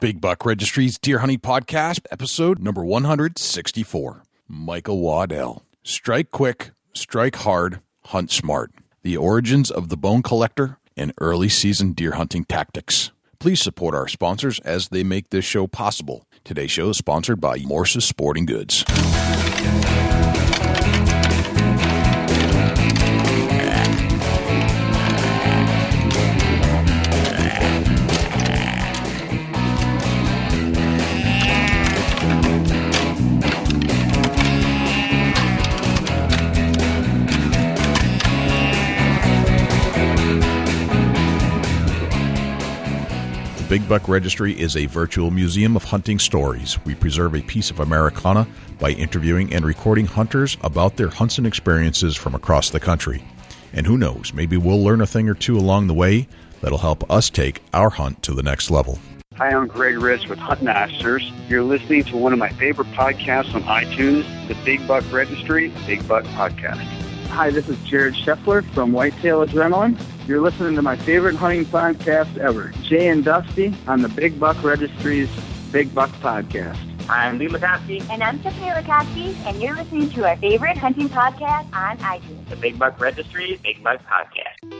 Big Buck Registry's Deer Hunting Podcast, episode number 164. Michael Waddell. Strike quick, strike hard, hunt smart. The origins of the bone collector and early season deer hunting tactics. Please support our sponsors as they make this show possible. Today's show is sponsored by Morse's Sporting Goods. Big Buck Registry is a virtual museum of hunting stories. We preserve a piece of Americana by interviewing and recording hunters about their hunts and experiences from across the country. And who knows, maybe we'll learn a thing or two along the way that'll help us take our hunt to the next level. Hi, I'm Greg Ritz with Hunt Masters. You're listening to one of my favorite podcasts on iTunes, the Big Buck Registry, Big Buck Podcast. Hi, this is Jared Scheffler from Whitetail Adrenaline. You're listening to my favorite hunting podcast ever, Jay and Dusty on the Big Buck Registry's Big Buck Podcast. I'm Lee Lukoski. And I'm Tiffany Lukoski, and you're listening to our favorite hunting podcast on iTunes, The Big Buck Registry, Big Buck Podcast.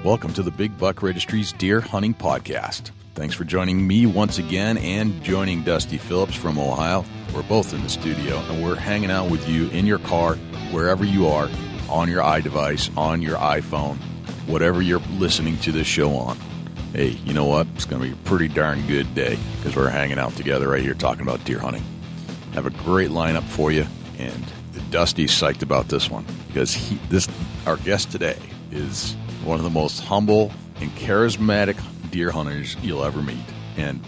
Welcome to the Big Buck Registry's Deer Hunting Podcast. Thanks for joining me once again and joining Dusty Phillips from Ohio. We're both in the studio, and we're hanging out with you in your car, wherever you are, on your iDevice, on your iPhone, whatever you're listening to this show on. Hey, you know what? It's going to be a pretty darn good day because we're hanging out together right here talking about deer hunting. Have a great lineup for you, and Dusty's psyched about this one because our guest today is one of the most humble and charismatic deer hunters you'll ever meet. And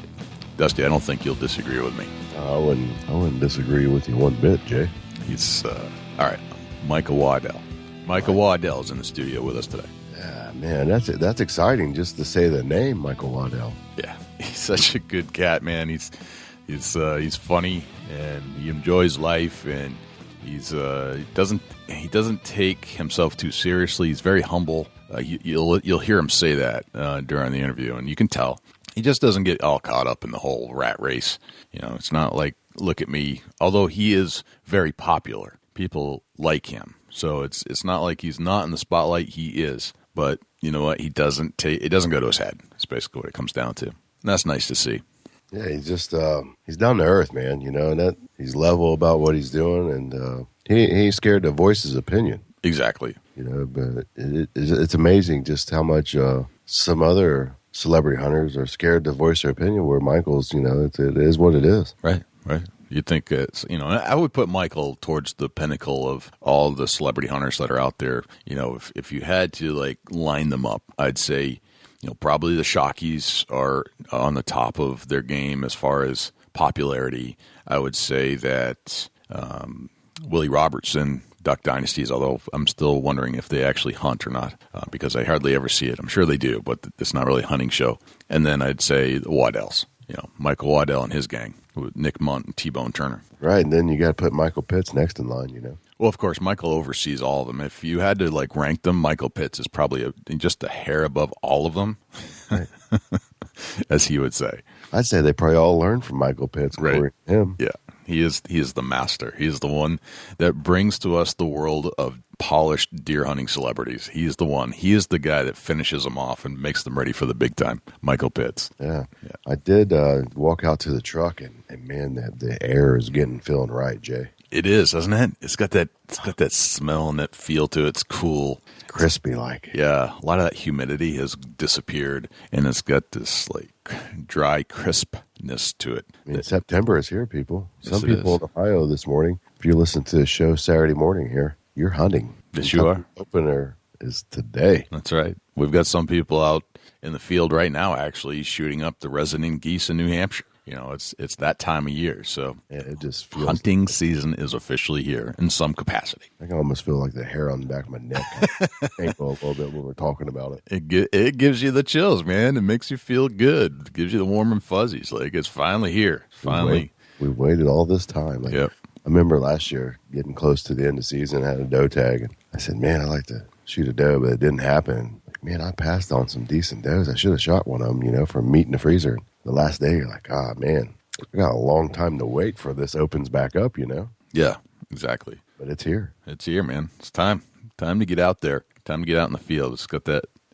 Dusty, I don't think you'll disagree with me. I wouldn't disagree with you one bit, Jay. He's all right. Michael Waddell. Michael Waddell is in the studio with us today. Yeah, man, that's exciting just to say the name, Michael Waddell. Yeah, he's such a good cat, man. He's funny and he enjoys life, and he doesn't take himself too seriously. He's very humble. You'll hear him say that during the interview, and you can tell he just doesn't get all caught up in the whole rat race. You know, it's not like look at me. Although he is very popular, people like him, so it's not like he's not in the spotlight. He is, but you know what? It doesn't go to his head. That's basically what it comes down to. And that's nice to see. Yeah, he's just he's down to earth, man. You know, and that he's level about what he's doing, and he ain't scared to voice his opinion. Exactly. You know, but it's amazing just how much some other celebrity hunters are scared to voice their opinion, where Michael's, you know, it is what it is. Right. You'd think it's, you know, I would put Michael towards the pinnacle of all the celebrity hunters that are out there. You know, if you had to like line them up, I'd say, you know, probably the Shockies are on the top of their game as far as popularity. I would say that Willie Robertson, Duck Dynasties, although I'm still wondering if they actually hunt or not, because I hardly ever see it. I'm sure they do, but it's not really a hunting show. And then I'd say the Waddells, you know, Michael Waddell and his gang with Nick Munt and T-Bone Turner. Right, and then you got to put Michael Pitts next in line, you know. Well, of course, Michael oversees all of them. If you had to like rank them, Michael Pitts is probably just a hair above all of them, right. As he would say. I'd say they probably all learned from Michael Pitts. Right. Him. Yeah. He is the master. He is the one that brings to us the world of polished deer hunting celebrities. He is the one. He is the guy that finishes them off and makes them ready for the big time. Michael Pitts. Yeah. I did walk out to the truck, and man, the air is feeling right, Jay. It is, doesn't it? It's got that smell and that feel to it. It's cool. Crispy like. Yeah. A lot of that humidity has disappeared, and it's got this like dry crispness to it. I mean, September is here, people. Yes, Some people in Ohio this morning, if you listen to the show Saturday morning here, you're hunting. Yes, you are. Opener is today. That's right. We've got some people out in the field right now actually shooting up the resident geese in New Hampshire. You know, it's that time of year, so yeah, it just feels hunting season is officially here in some capacity. I can almost feel like the hair on the back of my neck ankle a little bit when we're talking about it. It gives you the chills, man. It makes you feel good. It gives you the warm and fuzzies. Like it's finally here. Finally, we waited all this time. Like, yep. I remember last year getting close to the end of the season, I had a doe tag, and I said, "Man, I like to shoot a doe," but it didn't happen. man, I passed on some decent does. I should have shot one of them, from meat in the freezer. The last day, you're like, man, I got a long time to wait for this opens back up, Yeah, exactly. But it's here. It's here, man. It's time. Time to get out there. Time to get out in the field.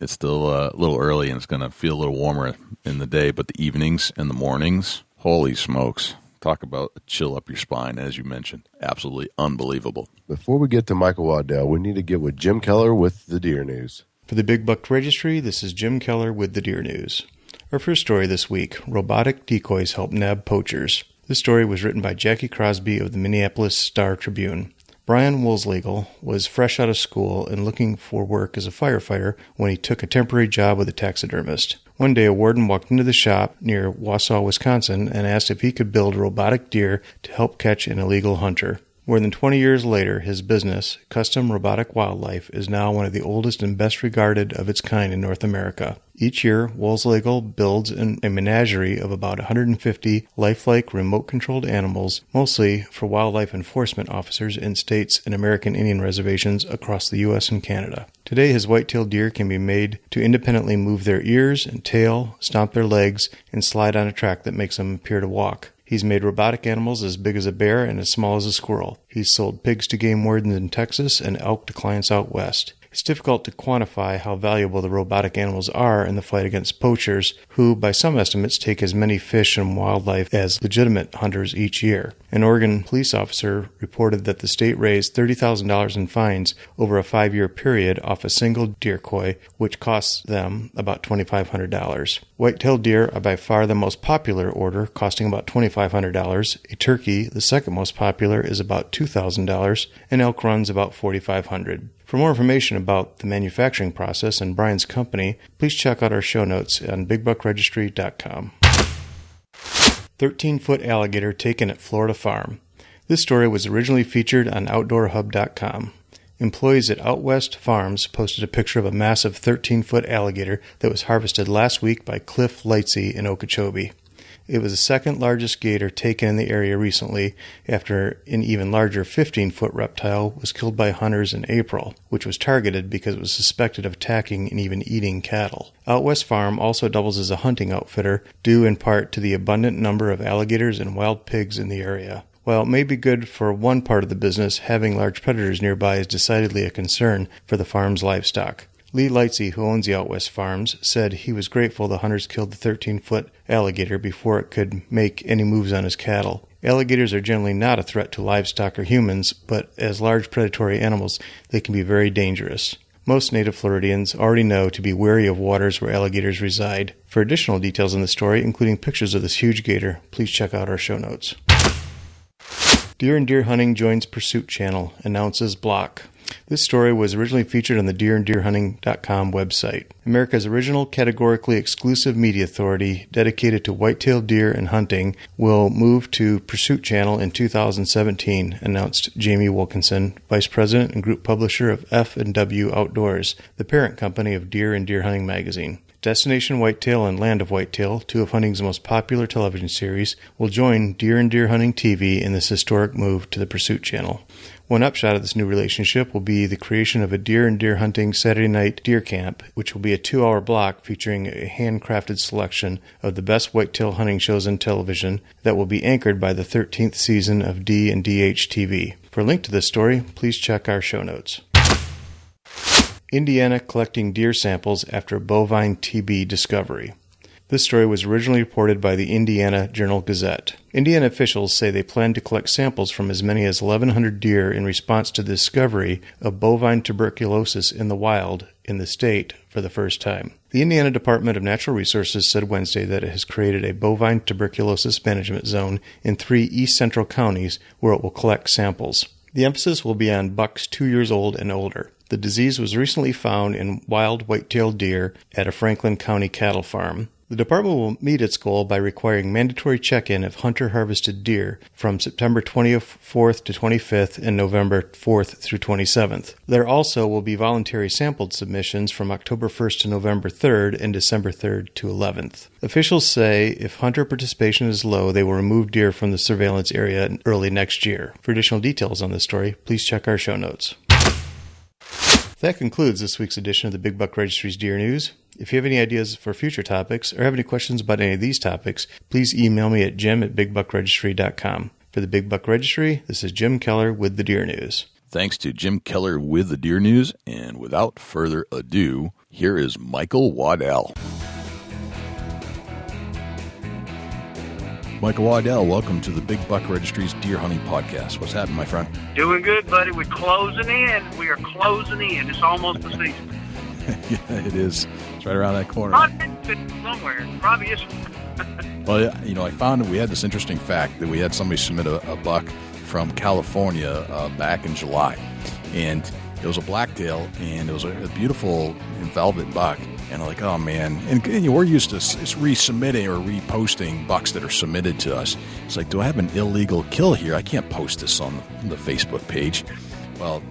It's still a little early, and it's going to feel a little warmer in the day, but the evenings and the mornings, holy smokes. Talk about a chill up your spine, as you mentioned. Absolutely unbelievable. Before we get to Michael Waddell, we need to get with Jim Keller with the deer news. For the Big Buck Registry, this is Jim Keller with the deer news. Our first story this week, robotic decoys help nab poachers. This story was written by Jackie Crosby of the Minneapolis Star-Tribune. Brian Woolslegal was fresh out of school and looking for work as a firefighter when he took a temporary job with a taxidermist. One day, a warden walked into the shop near Wausau, Wisconsin, and asked if he could build a robotic deer to help catch an illegal hunter. More than 20 years later, his business, Custom Robotic Wildlife, is now one of the oldest and best regarded of its kind in North America. Each year, Woolslegal builds a menagerie of about 150 lifelike remote-controlled animals, mostly for wildlife enforcement officers in states and American Indian reservations across the U.S. and Canada. Today, his white-tailed deer can be made to independently move their ears and tail, stomp their legs, and slide on a track that makes them appear to walk. He's made robotic animals as big as a bear and as small as a squirrel. He's sold pigs to game wardens in Texas and elk to clients out west. It's difficult to quantify how valuable the robotic animals are in the fight against poachers, who, by some estimates, take as many fish and wildlife as legitimate hunters each year. An Oregon police officer reported that the state raised $30,000 in fines over a 5-year period off a single decoy, which costs them about $2,500. White-tailed deer are by far the most popular order, costing about $2,500. A turkey, the second most popular, is about $2,000, and elk runs about $4,500. For more information about the manufacturing process and Brian's company, please check out our show notes on BigBuckRegistry.com. 13-foot alligator taken at Florida farm. This story was originally featured on OutdoorHub.com. Employees at Out West Farms posted a picture of a massive 13-foot alligator that was harvested last week by Cliff Lightsey in Okeechobee. It was the second largest gator taken in the area recently, after an even larger 15-foot reptile was killed by hunters in April, which was targeted because it was suspected of attacking and even eating cattle. Out West Farm also doubles as a hunting outfitter, due in part to the abundant number of alligators and wild pigs in the area. While it may be good for one part of the business, having large predators nearby is decidedly a concern for the farm's livestock. Lee Lightsey, who owns the Out West Farms, said he was grateful the hunters killed the 13-foot alligator before it could make any moves on his cattle. Alligators are generally not a threat to livestock or humans, but as large predatory animals, they can be very dangerous. Most native Floridians already know to be wary of waters where alligators reside. For additional details on the story, including pictures of this huge gator, please check out our show notes. Deer and Deer Hunting joins Pursuit Channel, announces Block. This story was originally featured on the deeranddeerhunting.com website. America's original categorically exclusive media authority dedicated to white-tailed deer and hunting will move to Pursuit Channel in 2017, announced Jamie Wilkinson, Vice President and Group Publisher of F&W Outdoors, the parent company of Deer and Deer Hunting magazine. Destination Whitetail and Land of Whitetail, two of hunting's most popular television series, will join Deer and Deer Hunting TV in this historic move to the Pursuit Channel. One upshot of this new relationship will be the creation of a Deer and Deer Hunting Saturday Night Deer Camp, which will be a 2-hour block featuring a handcrafted selection of the best whitetail hunting shows on television that will be anchored by the 13th season of D&DH TV. For a link to this story, please check our show notes. Indiana collecting deer samples after bovine TB discovery. This story was originally reported by the Indiana Journal-Gazette. Indiana officials say they plan to collect samples from as many as 1,100 deer in response to the discovery of bovine tuberculosis in the wild in the state for the first time. The Indiana Department of Natural Resources said Wednesday that it has created a bovine tuberculosis management zone in 3 east central counties where it will collect samples. The emphasis will be on bucks 2 years old and older. The disease was recently found in wild white-tailed deer at a Franklin County cattle farm. The department will meet its goal by requiring mandatory check-in of hunter-harvested deer from September 24th to 25th and November 4th through 27th. There also will be voluntary sampled submissions from October 1st to November 3rd and December 3rd to 11th. Officials say if hunter participation is low, they will remove deer from the surveillance area early next year. For additional details on this story, please check our show notes. That concludes this week's edition of the Big Buck Registry's Deer News. If you have any ideas for future topics or have any questions about any of these topics, please email me at jim@bigbuckregistry.com. For the Big Buck Registry, this is Jim Keller with the Deer News. Thanks to Jim Keller with the Deer News, and without further ado, here is Michael Waddell. Michael Waddell, welcome to the Big Buck Registry's Deer Hunting Podcast. What's happening, my friend? Doing good, buddy. We're closing in. We are closing in. It's almost the season. Yeah, it is. It's right around that corner. Somewhere. Probably is. Well, you know, I found that we had this interesting fact that we had somebody submit a buck from California back in July. And it was a blacktail, and it was a beautiful velvet buck. And I'm like, oh, man. And we're used to resubmitting or reposting bucks that are submitted to us. It's like, do I have an illegal kill here? I can't post this on the Facebook page. Well,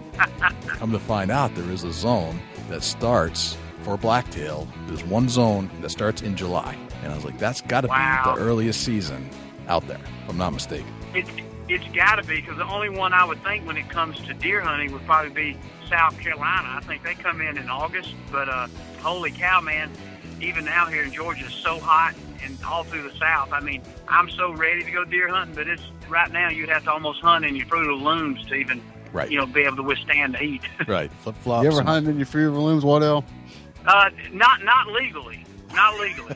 come to find out, there is a zone that starts for blacktail. There's one zone that starts in July. And I was like, that's got to be the earliest season out there, if I'm not mistaken. It's got to be, because the only one I would think when it comes to deer hunting would probably be South Carolina. I think they come in August, but holy cow, man, even now here in Georgia, it's so hot and all through the South. I mean, I'm so ready to go deer hunting, but it's right now you'd have to almost hunt in your Fruit of the Looms to even, be able to withstand the heat. Right, flip-flops. You ever hunted in your Fruit of the Looms, Waddell? Not legally. Not legally.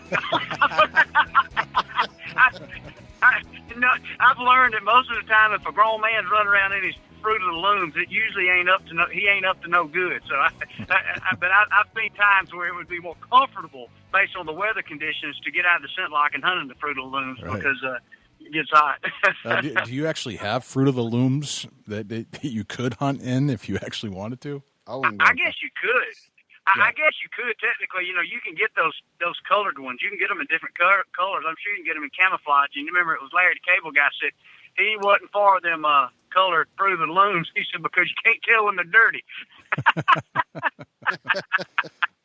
I've learned that most of the time, if a grown man's running around in his Fruit of the Looms, it usually ain't up to no good. So, but I've seen times where it would be more comfortable based on the weather conditions to get out of the scent lock and hunt in the Fruit of the Looms because it gets hot. Do you actually have Fruit of the Looms that you could hunt in if you actually wanted to? I guess you could. I guess you could technically. You know, you can get those colored ones. You can get them in different colors. I'm sure you can get them in camouflage. And you remember it was Larry the Cable Guy said he wasn't for them colored Fruit of the Looms. He said because you can't tell when they're dirty.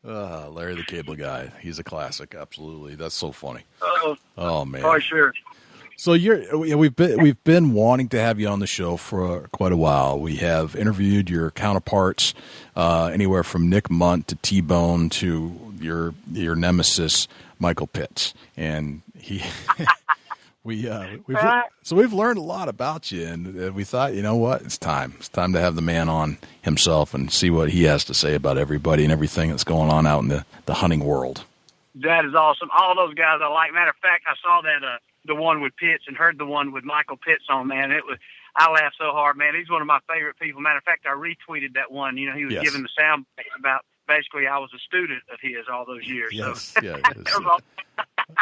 Larry the Cable Guy. He's a classic. Absolutely. That's so funny. Oh man. For sure. So we've been wanting to have you on the show for quite a while. We have interviewed your counterparts, anywhere from Nick Munt to T-Bone to your nemesis Michael Pitts, and we've learned a lot about you, and we thought, you know what, it's time to have the man on himself and see what he has to say about everybody and everything that's going on out in the hunting world. That is awesome. All those guys I like. Matter of fact, I saw that. The one with Pitts and heard the one with Michael Pitts on, man. I laughed so hard, man. He's one of my favorite people. Matter of fact, I retweeted that one. You know, he was giving the sound about basically I was a student of his all those years. Yes, so. Yeah.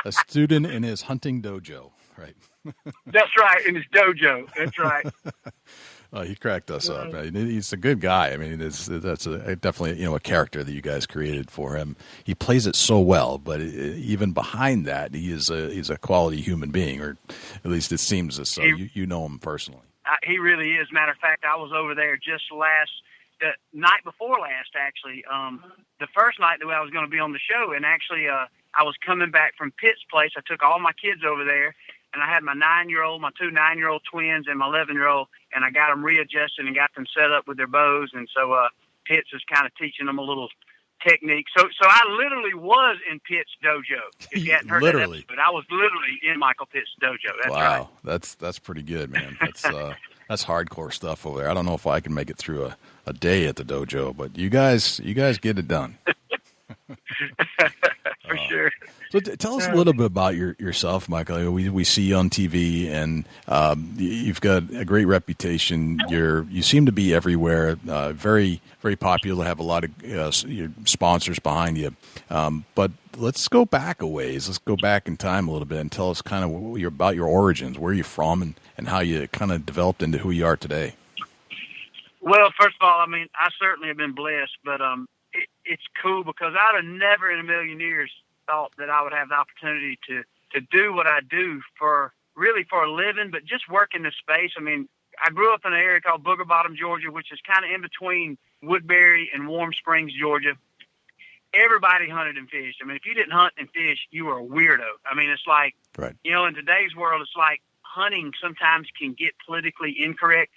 A student in his hunting dojo, right? That's right, in his dojo. That's right. He cracked us up. He's a good guy. I mean, that's definitely a character that you guys created for him. He plays it so well, but even behind that, he's a quality human being, or at least it seems as so. You know him personally. He really is. Matter of fact, I was over there just the night before last, actually. The first night that I was going to be on the show, and actually, I was coming back from Pitt's place. I took all my kids over there. And I had my 9-year-old, my 2 9-year-old twins, and my 11-year-old, and I got them readjusted and got them set up with their bows. And so Pitts is kind of teaching them a little technique. So I literally was in Pitts' dojo. If you hadn't heard that episode, I was literally in Michael Pitts' dojo. That's wow, right. That's pretty good, man. That's hardcore stuff over there. I don't know if I can make it through a day at the dojo, but you guys get it done. For sure. So tell us a little bit about yourself, Michael. We see you on TV, and you've got a great reputation. You seem to be everywhere. Very, very popular. Have a lot of your sponsors behind you. But let's go back a ways. Let's go back in time a little bit and tell us kind of about your origins, where you're from, and how you kind of developed into who you are today. Well, first of all, I mean, I certainly have been blessed, but it's cool because I'd have never in a million years thought that I would have the opportunity to do what I do for a living, but just work in this space. I mean, I grew up in an area called Booger Bottom, Georgia, which is kind of in between Woodbury and Warm Springs, Georgia. Everybody hunted and fished. I mean, if you didn't hunt and fish, you were a weirdo. I mean, it's like, in today's world, it's like hunting sometimes can get politically incorrect.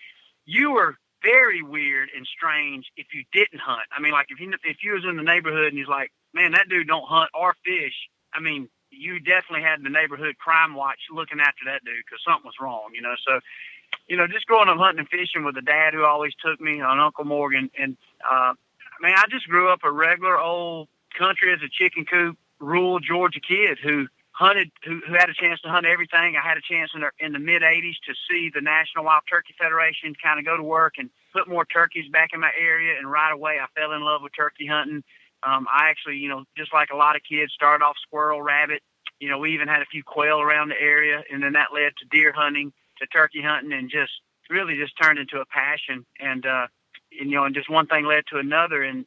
You were very weird and strange if you didn't hunt. I mean, like if you was in the neighborhood and he's like, man, that dude don't hunt or fish. I mean, you definitely had the neighborhood crime watch looking after that dude because something was wrong, you know. So, you know, just growing up hunting and fishing with a dad who always took me, on Uncle Morgan, and man, I just grew up a regular old country as a chicken coop, rural Georgia kid who hunted, who had a chance to hunt everything. I had a chance in the mid '80s to see the National Wild Turkey Federation, kind of go to work and put more turkeys back in my area, and right away I fell in love with turkey hunting. I actually, you know, just like a lot of kids, started off squirrel, rabbit. You know, we even had a few quail around the area, and then that led to deer hunting, to turkey hunting, and just really just turned into a passion. And you know, and just one thing led to another. And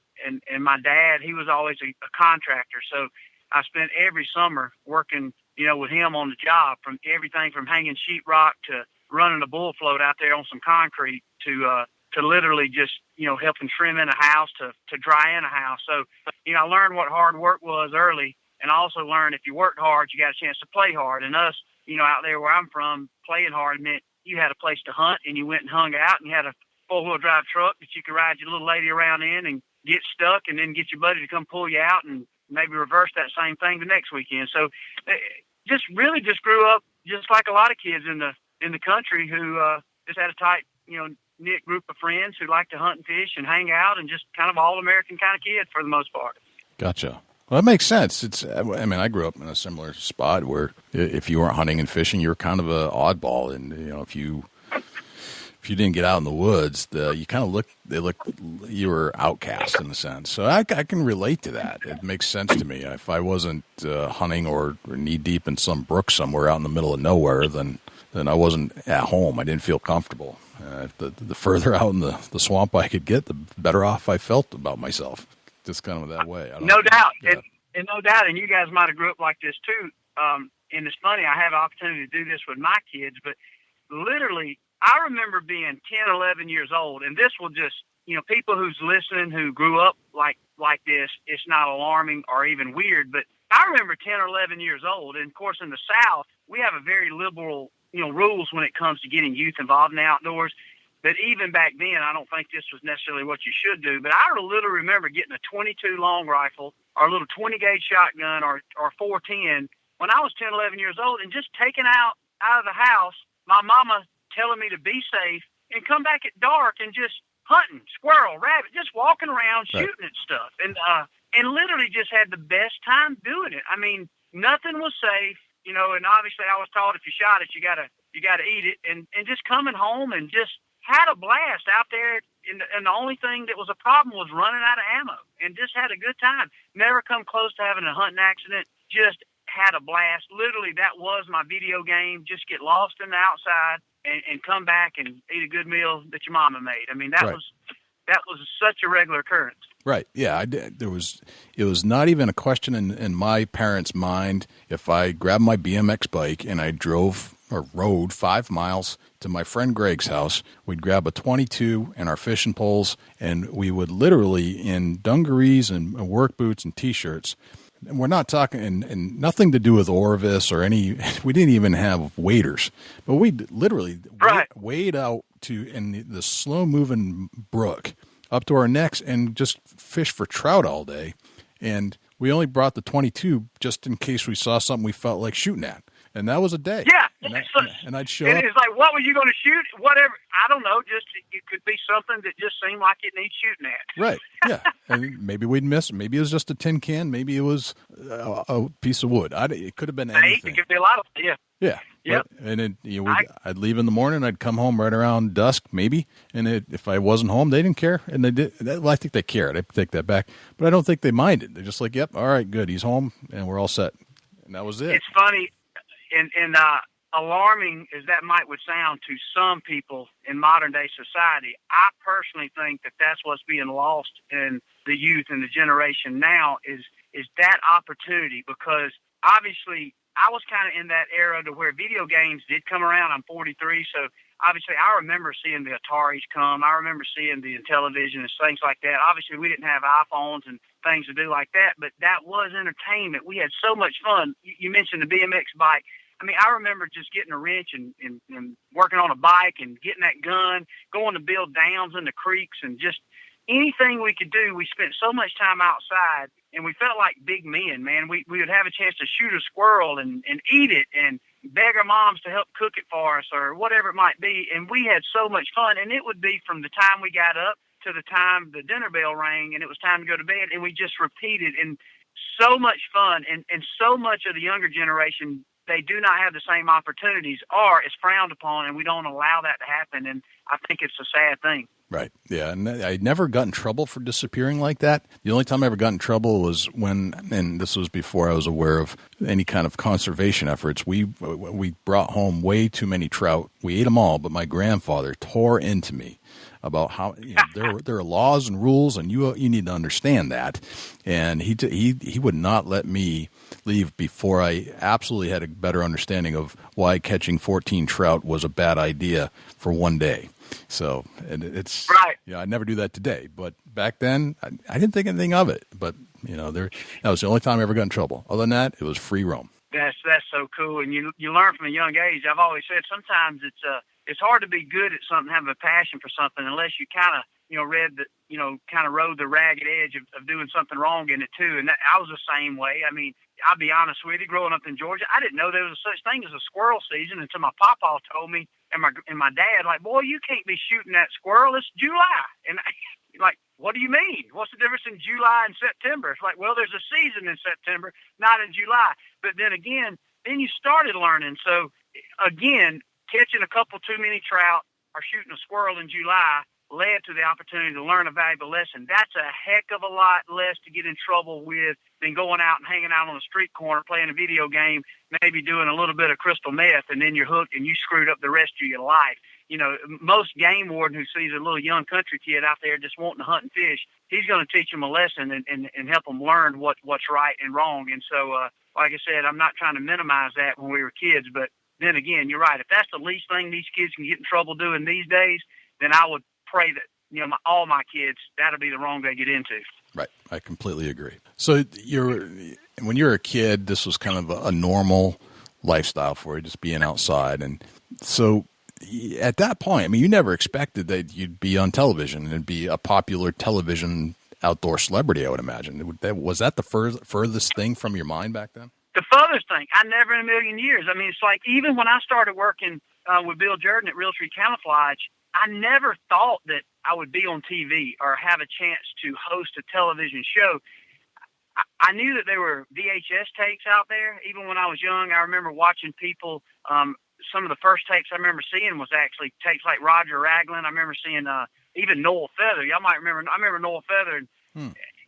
my dad, he was always a contractor, so I spent every summer working, you know, with him on the job, from everything from hanging sheetrock to running a bull float out there on some concrete to literally just, you know, helping trim in a house to dry in a house. So, you know, I learned what hard work was early, and I also learned if you worked hard, you got a chance to play hard. And us, you know, out there where I'm from, playing hard meant you had a place to hunt, and you went and hung out, and you had a four-wheel drive truck that you could ride your little lady around in and get stuck, and then get your buddy to come pull you out, and maybe reverse that same thing the next weekend. So just really just grew up just like a lot of kids in the country who just had a tight, you know, knit group of friends who like to hunt and fish and hang out, and just kind of all-American kind of kid for the most part. Gotcha. Well, that makes sense. I mean, I grew up in a similar spot where if you weren't hunting and fishing, you were kind of an oddball, and you know, if you didn't get out in the woods, you kind of you were outcast in a sense. So I can relate to that. It makes sense to me. If I wasn't hunting or knee deep in some brook somewhere out in the middle of nowhere, then I wasn't at home. I didn't feel comfortable. The further out in the swamp I could get, the better off I felt about myself. Just kind of that way. No doubt. Yeah. And no doubt. And you guys might have grew up like this too. And it's funny, I have an opportunity to do this with my kids, but literally, I remember being 10, 11 years old, and this will just, you know, people who's listening who grew up like this, it's not alarming or even weird, but I remember 10 or 11 years old, and of course in the South, we have a very liberal, you know, rules when it comes to getting youth involved in the outdoors. But even back then, I don't think this was necessarily what you should do, but I literally remember getting a 22 long rifle or a little 20-gauge shotgun or 410 when I was 10, 11 years old, and just taking out of the house, my mama telling me to be safe, and come back at dark and just hunting squirrel, rabbit, just walking around shooting at stuff, and literally just had the best time doing it. I mean, nothing was safe, you know, and obviously I was taught if you shot it, you gotta eat it, and just coming home and just had a blast out there, and the only thing that was a problem was running out of ammo, and just had a good time. Never come close to having a hunting accident, just had a blast. Literally, that was my video game. Just get lost in the outside and come back and eat a good meal that your mama made. I mean, that was such a regular occurrence. Right. Yeah. It was not even a question in my parents' mind if I grabbed my BMX bike and I drove or rode 5 miles to my friend Greg's house. We'd grab a 22 and our fishing poles, and we would literally, in dungarees and work boots and T-shirts, and we're not talking, and nothing to do with Orvis or any, we didn't even have waders, but we literally wade out in the slow-moving brook up to our necks and just fish for trout all day. And we only brought the 22 just in case we saw something we felt like shooting at. And that was a day. Yeah. And I'd show up. And it's like, what were you going to shoot? Whatever. I don't know. Just it could be something that just seemed like it needs shooting at. Right. Yeah. And maybe we'd miss. Maybe it was just a tin can. Maybe it was a piece of wood. It could have been anything. It could be a lot of yeah. Yeah. Yep. And I'd leave in the morning. I'd come home right around dusk, maybe. And if I wasn't home, they didn't care. And they did. Well, I think they cared. I take that back. But I don't think they minded. They're just like, yep, all right, good. He's home, and we're all set. And that was it. It's funny. And alarming as that would sound to some people in modern day society, I personally think that that's what's being lost in the youth and the generation now is that opportunity, because obviously I was kind of in that era to where video games did come around. I'm 43, so obviously I remember seeing the Ataris come. I remember seeing the television and things like that. Obviously we didn't have iPhones and things to do like that, but that was entertainment. We had so much fun. You mentioned the BMX bike. I mean, I remember just getting a wrench and working on a bike and getting that gun, going to build dams in the creeks, and just anything we could do. We spent so much time outside, and we felt like big men, man. We would have a chance to shoot a squirrel and eat it and beg our moms to help cook it for us or whatever it might be. And we had so much fun, and it would be from the time we got up to the time the dinner bell rang and it was time to go to bed, and we just repeated. And so much fun, and so much of the younger generation, they do not have the same opportunities, or it's frowned upon, and we don't allow that to happen. And I think it's a sad thing. Right. Yeah. And I never got in trouble for disappearing like that. The only time I ever got in trouble was when, and this was before I was aware of any kind of conservation efforts, we brought home way too many trout. We ate them all, but my grandfather tore into me about how there are laws and rules, and you need to understand that. And he would not let me leave before I absolutely had a better understanding of why catching 14 trout was a bad idea for one day. So, and it's right. Yeah, I'd never do that today, but back then I didn't think anything of it. But that was the only time I ever got in trouble. Other than that, it was free roam. That's so cool, and you learn from a young age. I've always said sometimes it's hard to be good at something, have a passion for something, unless you kind of rode the ragged edge of doing something wrong in it too. And I was the same way. I mean, I'll be honest with you, growing up in Georgia, I didn't know there was such thing as a squirrel season until my papa told me, and my dad, like, boy, you can't be shooting that squirrel. It's July. And like, what do you mean? What's the difference in July and September? It's like, well, there's a season in September, not in July. But then again, you started learning. So again, catching a couple too many trout or shooting a squirrel in July led to the opportunity to learn a valuable lesson. That's a heck of a lot less to get in trouble with than going out and hanging out on the street corner playing a video game, maybe doing a little bit of crystal meth, and then you're hooked and you screwed up the rest of your life. Most game warden who sees a little young country kid out there just wanting to hunt and fish, he's going to teach him a lesson and help them learn what's right and wrong. And so, like I said, I'm not trying to minimize that when we were kids, but then again, you're right. If that's the least thing these kids can get in trouble doing these days, then I would pray that all my kids, that'll be the wrong they get into. Right, I completely agree. So when you were a kid, this was kind of a normal lifestyle for you, just being outside, and so at that point, I mean, you never expected that you'd be on television and be a popular television outdoor celebrity. I would imagine. Was that the furthest thing from your mind back then? The furthest thing, I never in a million years. I mean, it's like even when I started working with Bill Jordan at Realtree Camouflage, I never thought that I would be on TV or have a chance to host a television show. I knew that there were VHS tapes out there. Even when I was young, I remember watching people. Some of the first tapes I remember seeing was actually tapes like Roger Ragland. I remember seeing even Noel Feather. Y'all might remember. I remember Noel Feather.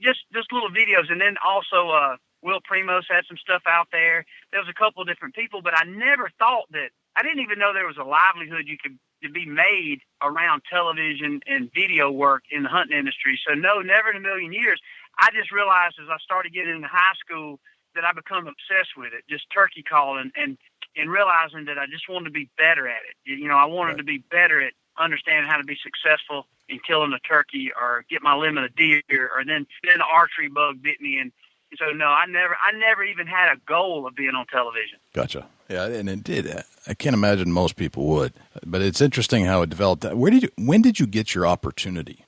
Just little videos. And then also Will Primos had some stuff out there. There was a couple of different people, but I never thought that. I didn't even know there was a livelihood you could be made around television and video work in the hunting industry. So no, never in a million years. I just realized as I started getting into high school that I become obsessed with it, just turkey calling and realizing that I just wanted to be better at it. I wanted to be better at understanding how to be successful in killing a turkey or get my limit of deer, or then the archery bug bit me. And so no, I never even had a goal of being on television. Gotcha. Yeah, and it did. I can't imagine most people would, but it's interesting how it developed. When did you get your opportunity?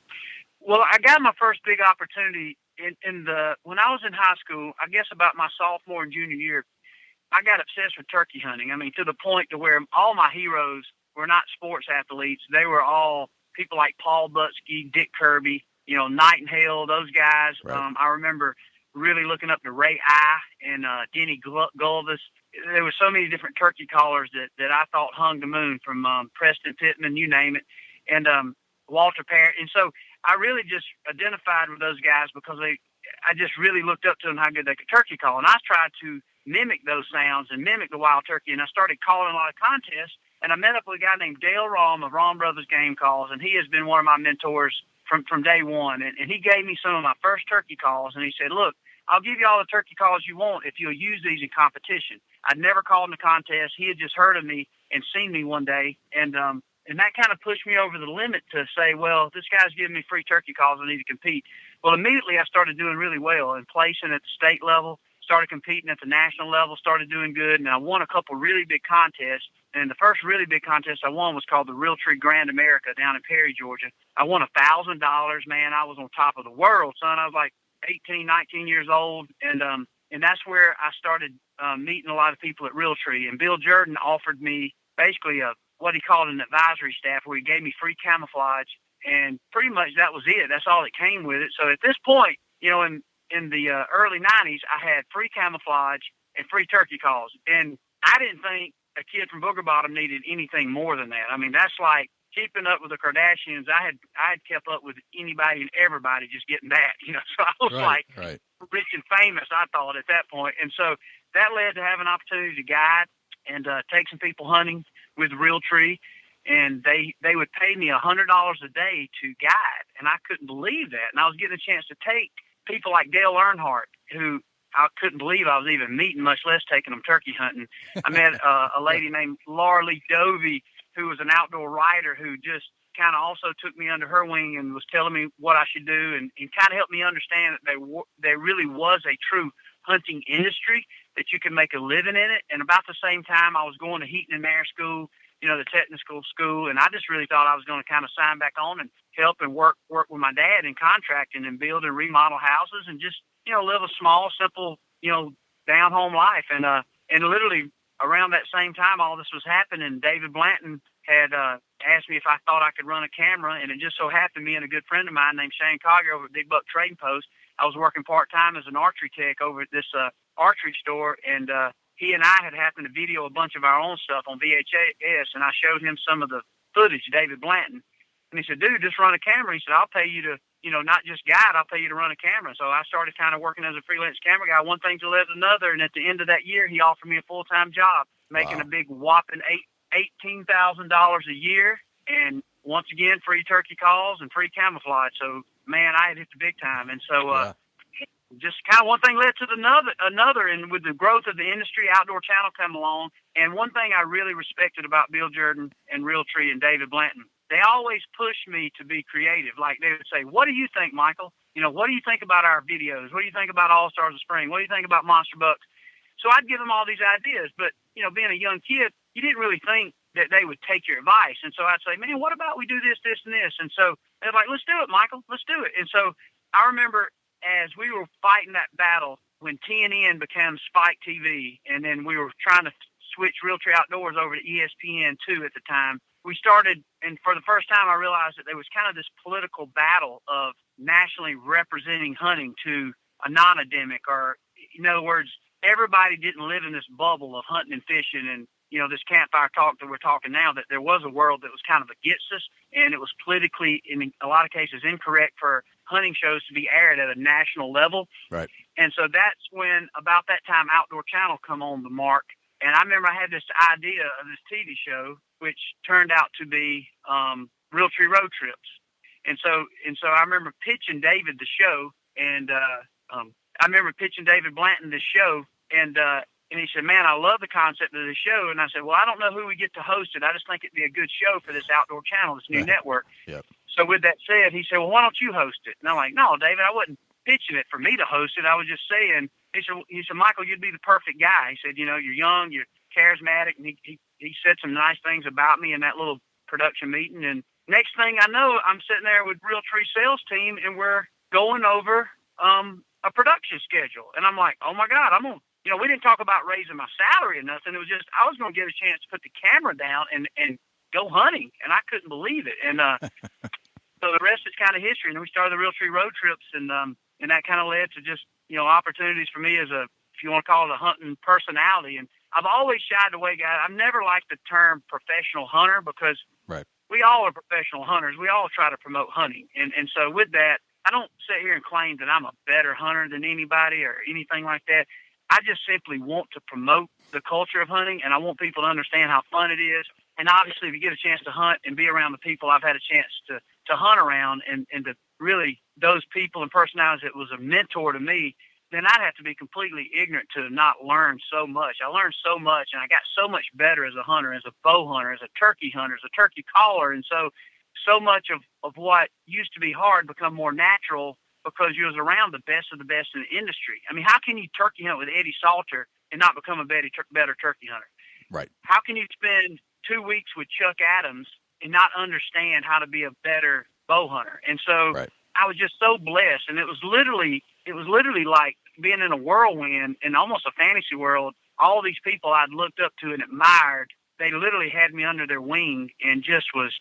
Well, I got my first big opportunity when I was in high school. I guess about my sophomore and junior year, I got obsessed with turkey hunting. I mean, to the point to where all my heroes were not sports athletes. They were all people like Paul Butsky, Dick Kirby, Nightingale, those guys. Right. I remember really looking up to Ray I and Denny Gulvis. There were so many different turkey callers that I thought hung the moon, from Preston Pittman, you name it, and Walter Parrott. And so I really just identified with those guys because I just really looked up to them, how good they could turkey call. And I tried to mimic those sounds and mimic the wild turkey. And I started calling a lot of contests. And I met up with a guy named Dale Rahm of Rahm Brothers Game Calls, and he has been one of my mentors from day one. And he gave me some of my first turkey calls, and he said, look, I'll give you all the turkey calls you want if you'll use these in competition. I'd never called in a contest. He had just heard of me and seen me one day, and that kind of pushed me over the limit to say, well, this guy's giving me free turkey calls, I need to compete. Well, immediately I started doing really well and placing at the state level, started competing at the national level, started doing good, and I won a couple really big contests. And the first really big contest I won was called the Realtree Grand America down in Perry, Georgia. I won $1,000, man. I was on top of the world, son. I was like 18, 19 years old, and that's where I started meeting a lot of people at Realtree. And Bill Jordan offered me basically what he called an advisory staff, where he gave me free camouflage, and pretty much that was it. That's all that came with it. So at this point, you know, in the early 90s, I had free camouflage and free turkey calls, and I didn't think a kid from Booger Bottom needed anything more than that. I mean, that's like keeping up with the Kardashians. I had kept up with anybody and everybody just getting that, you know. So I was right. Rich and famous, I thought, at that point. And so that led to having an opportunity to guide and take some people hunting with Realtree, and they would pay me $100 a day to guide, and I couldn't believe that. And I was getting a chance to take people like Dale Earnhardt, who I couldn't believe I was even meeting, much less taking them turkey hunting. I met a lady named Laura Lee Dovey, who was an outdoor writer, who just kind of also took me under her wing and was telling me what I should do, and kind of helped me understand that there really was a true hunting industry, that you can make a living in it. And about the same time, I was going to Heaton and Mare School, you know, the technical school, and I just really thought I was going to kind of sign back on and help and work with my dad in contracting and build and remodel houses and just, you know, live a small, simple, you know, down-home life. And literally around that same time all this was happening, David Blanton had asked me if I thought I could run a camera, and it just so happened me and a good friend of mine named Shane Collier over at Big Buck Trading Post, I was working part-time as an archery tech over at this archery store, and he and I had happened to video a bunch of our own stuff on VHS, and I showed him some of the footage, David Blanton. And he said, dude, just run a camera. He said, I'll pay you to, you know, not just guide, I'll pay you to run a camera. So I started kind of working as a freelance camera guy. One thing to led to another, and at the end of that year, he offered me a full-time job, making a big whopping $18,000 a year, and once again, free turkey calls and free camouflage. So, man, I had hit the big time. And so just kind of one thing led to another, and with the growth of the industry, Outdoor Channel come along. And one thing I really respected about Bill Jordan and Realtree and David Blanton, they always pushed me to be creative. Like they would say, what do you think, Michael? You know, what do you think about our videos? What do you think about All Stars of Spring? What do you think about Monster Bucks? So I'd give them all these ideas, but, you know, being a young kid, you didn't really think that they would take your advice. And so I'd say, man, what about we do this, this, and this? And so they're like, let's do it, Michael. Let's do it. And so I remember as we were fighting that battle when TNN became Spike TV, and then we were trying to switch Realtree Outdoors over to ESPN2 at the time, we started, and for the first time I realized that there was kind of this political battle of nationally representing hunting to a non-endemic, or in other words, everybody didn't live in this bubble of hunting and fishing and, you know, this campfire talk that we're talking now, that there was a world that was kind of against us, and it was politically, in a lot of cases, incorrect for hunting shows to be aired at a national level. Right. And so that's when, about that time, Outdoor Channel come on the mark. And I remember I had this idea of this TV show, which turned out to be Realtree Road Trips. And so I remember pitching David the show, and I remember pitching David Blanton this show, and he said, man, I love the concept of the show. And I said, well, I don't know who we get to host it. I just think it'd be a good show for this Outdoor Channel, this new network. Yep. So with that said, he said, well, why don't you host it? And I'm like, no, David, I wasn't pitching it for me to host it. I was just saying, he said, Michael, you'd be the perfect guy. He said, you know, you're young, you're charismatic. And he said some nice things about me in that little production meeting. And next thing I know, I'm sitting there with Realtree sales team, and we're going over a production schedule. And I'm like, oh my God, you know, we didn't talk about raising my salary or nothing. It was just, I was going to get a chance to put the camera down and go hunting. And I couldn't believe it. And so the rest is kind of history. And we started the Realtree Road Trips, and that kind of led to just, you know, opportunities for me as a, if you want to call it, a hunting personality. And I've always shied away, guys. I've never liked the term professional hunter, because we all are professional hunters. We all try to promote hunting. And so with that, I don't sit here and claim that I'm a better hunter than anybody or anything like that. I just simply want to promote the culture of hunting, and I want people to understand how fun it is. And obviously, if you get a chance to hunt and be around the people I've had a chance to hunt around, and to really those people and personalities that was a mentor to me, then I'd have to be completely ignorant to not learn so much. I learned so much, and I got so much better as a hunter, as a bow hunter, as a turkey hunter, as a turkey caller. And so much of what used to be hard become more natural because you was around the best of the best in the industry. I mean, how can you turkey hunt with Eddie Salter and not become a better turkey hunter? Right. How can you spend 2 weeks with Chuck Adams and not understand how to be a better bow hunter? And so I was just so blessed, and it was literally like being in a whirlwind in almost a fantasy world. All these people I'd looked up to and admired, they literally had me under their wing and just was,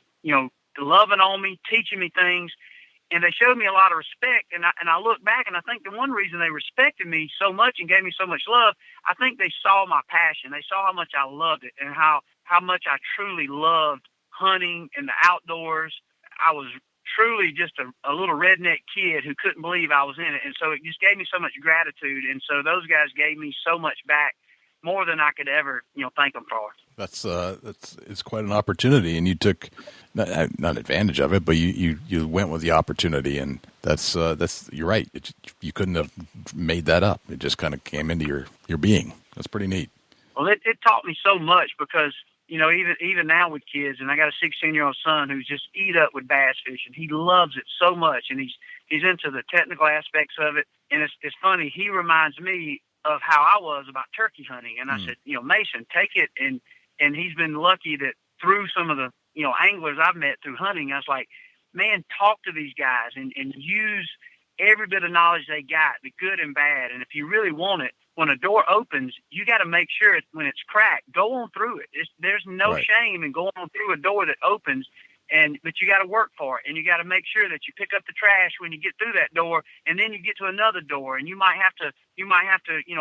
loving on me, teaching me things. And they showed me a lot of respect. And I look back, and I think the one reason they respected me so much and gave me so much love, I think they saw my passion. They saw how much I loved it and how much I truly loved hunting and the outdoors. I was truly just a little redneck kid who couldn't believe I was in it. And so it just gave me so much gratitude. And so those guys gave me so much back, more than I could ever, thank them for. It's quite an opportunity, and you took not advantage of it, but you went with the opportunity, and that's you're right. You couldn't have made that up. It just kind of came into your being. That's pretty neat. Well, it taught me so much because even now with kids, and I got a 16-year-old son who's just eat up with bass fishing. He loves it so much, and he's into the technical aspects of it. And it's funny. He reminds me of how I was about turkey hunting. And I said, Mason, take it. And he's been lucky that through some of the, anglers I've met through hunting, I was like, man, talk to these guys and use every bit of knowledge they got, the good and bad. And if you really want it, when a door opens, you got to make sure when it's cracked, go on through it. There's no shame in going on through a door that opens. But you got to work for it, and you got to make sure that you pick up the trash when you get through that door, and then you get to another door, and you might have to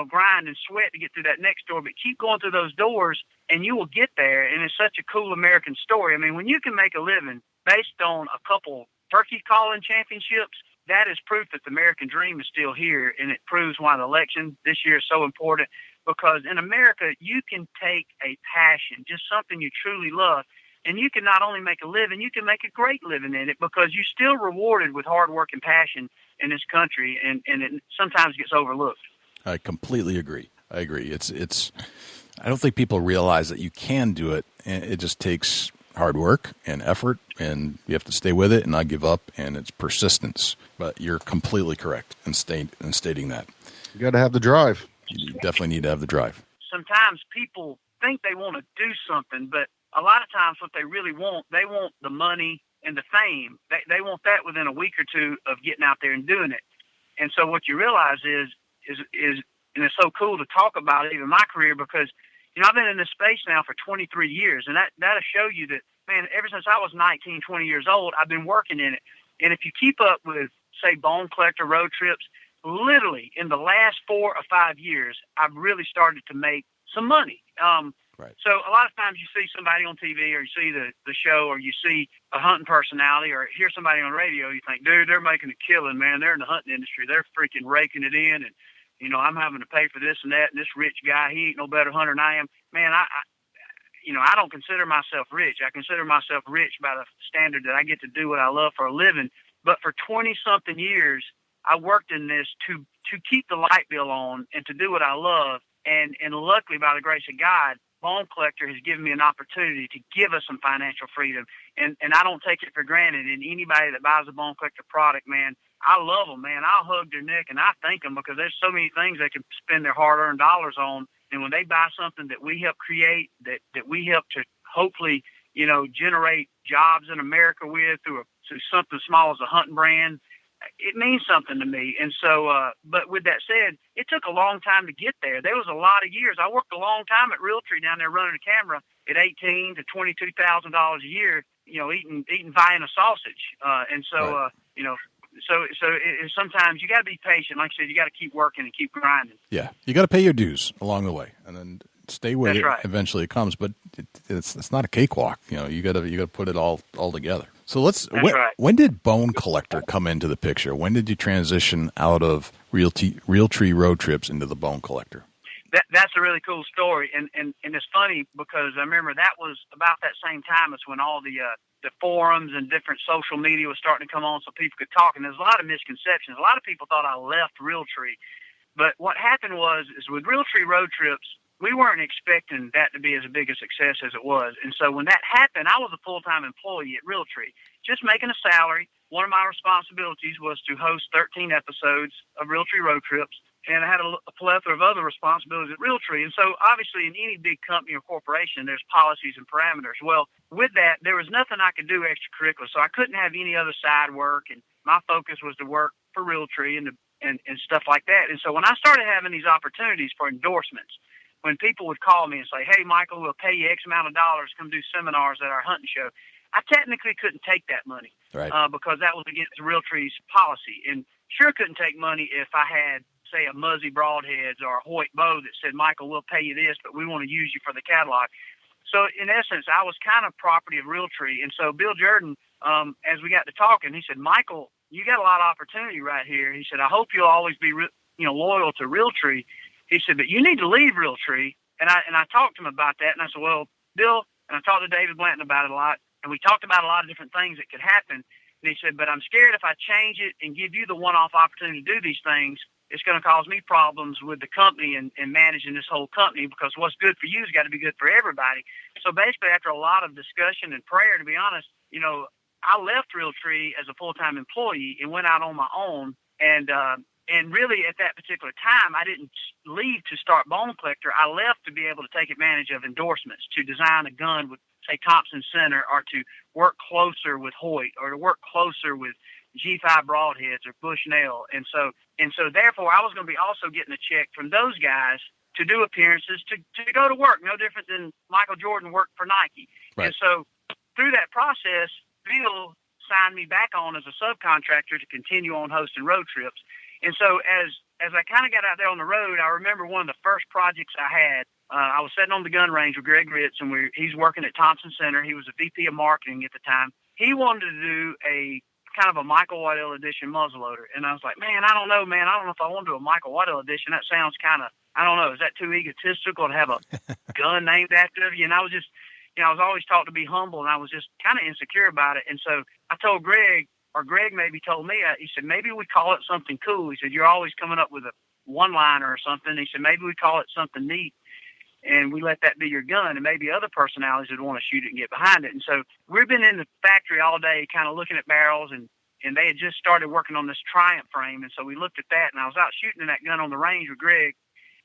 grind and sweat to get through that next door. But keep going through those doors, and you will get there. And it's such a cool American story. I mean, when you can make a living based on a couple turkey calling championships, that is proof that the American dream is still here, and it proves why the election this year is so important. Because in America, you can take a passion, just something you truly love, and you can not only make a living, you can make a great living in it because you're still rewarded with hard work and passion in this country, and it sometimes gets overlooked. I completely agree. I agree. I don't think people realize that you can do it, and it just takes hard work and effort, and you have to stay with it and not give up, and it's persistence. But you're completely correct in stating that. You got to have the drive. You definitely need to have the drive. Sometimes people think they want to do something, but a lot of times what they really want, they want the money and the fame. They want that within a week or two of getting out there and doing it. And so what you realize is and it's so cool to talk about it, even my career, because, I've been in this space now for 23 years, and that'll show you that, man, ever since I was 19, 20 years old, I've been working in it. And if you keep up with, say, Bone Collector road trips, literally in the last 4 or 5 years, I've really started to make some money. Right. So a lot of times you see somebody on TV or you see the show or you see a hunting personality or hear somebody on radio, you think, dude, they're making a killing, man. They're in the hunting industry. They're freaking raking it in, and, I'm having to pay for this and that, and this rich guy, he ain't no better hunter than I am. Man, I don't consider myself rich. I consider myself rich by the standard that I get to do what I love for a living. But for 20-something years, I worked in this to keep the light bill on and to do what I love. And luckily, by the grace of God, Bone Collector has given me an opportunity to give us some financial freedom. And I don't take it for granted. And anybody that buys a Bone Collector product, man, I love them, man. I'll hug their neck and I thank them because there's so many things they can spend their hard-earned dollars on. And when they buy something that we help create, that we help to hopefully, generate jobs in America with through something small as a hunting brand, it means something to me. And so, but with that said, it took a long time to get there. There was a lot of years. I worked a long time at Realtree down there running a camera at $18,000 to $22,000 a year, eating Vienna sausage. And so, right. So sometimes you got to be patient. Like I said, you got to keep working and keep grinding. Yeah, you got to pay your dues along the way, and then stay with That's it. right. Eventually, it comes, but it's not a cakewalk. You got to put it all together. So when did Bone Collector come into the picture? When did you transition out of Realtree road trips into the Bone Collector? That's a really cool story, and it's funny because I remember that was about that same time as when all the forums and different social media was starting to come on so people could talk, and there's a lot of misconceptions. A lot of people thought I left Realtree, but what happened was with Realtree road trips, we weren't expecting that to be as big a success as it was. And so when that happened, I was a full-time employee at Realtree, just making a salary. One of my responsibilities was to host 13 episodes of Realtree Road Trips, and I had a plethora of other responsibilities at Realtree. And so obviously in any big company or corporation, there's policies and parameters. Well, with that, there was nothing I could do extracurricular, so I couldn't have any other side work, and my focus was to work for Realtree and stuff like that. And so when I started having these opportunities for endorsements, when people would call me and say, hey, Michael, we'll pay you X amount of dollars, come do seminars at our hunting show, I technically couldn't take that money, right, because that was against Realtree's policy. And sure couldn't take money if I had, say, a Muzzy Broadheads or a Hoyt bow that said, Michael, we'll pay you this, but we want to use you for the catalog. So in essence, I was kind of property of Realtree. And so Bill Jordan, as we got to talking, he said, Michael, you got a lot of opportunity right here. He said, I hope you'll always be loyal to Realtree. He said, but you need to leave Realtree. And I talked to him about that. And I said, well, Bill, and I talked to David Blanton about it a lot. And we talked about a lot of different things that could happen. And he said, but I'm scared if I change it and give you the one-off opportunity to do these things, it's going to cause me problems with the company and managing this whole company, because what's good for you has got to be good for everybody. So basically, after a lot of discussion and prayer, to be honest, I left Realtree as a full-time employee and went out on my own. And really at that particular time, I didn't leave to start Bone Collector. I left to be able to take advantage of endorsements, to design a gun with, say, Thompson Center, or to work closer with Hoyt, or to work closer with G5 Broadheads or Bushnell. And so therefore I was going to be also getting a check from those guys to do appearances, to go to work, no different than Michael Jordan worked for Nike. Right. And so through that process, Bill signed me back on as a subcontractor to continue on hosting road trips. And so as I kind of got out there on the road, I remember one of the first projects I had, I was sitting on the gun range with Greg Ritz, and he's working at Thompson Center. He was a VP of marketing at the time. He wanted to do a kind of a Michael Waddell edition muzzleloader. And I was like, man, I don't know if I want to do a Michael Waddell edition. That sounds kind of, I don't know, is that too egotistical to have a gun named after you? And I was just, I was always taught to be humble, and I was just kind of insecure about it. And so I told Greg, or Greg maybe told me, he said, maybe we call it something cool. He said, you're always coming up with a one-liner or something. He said, maybe we call it something neat, and we let that be your gun, and maybe other personalities would want to shoot it and get behind it. And so we've been in the factory all day kind of looking at barrels, and they had just started working on this Triumph frame. And so we looked at that, and I was out shooting that gun on the range with Greg,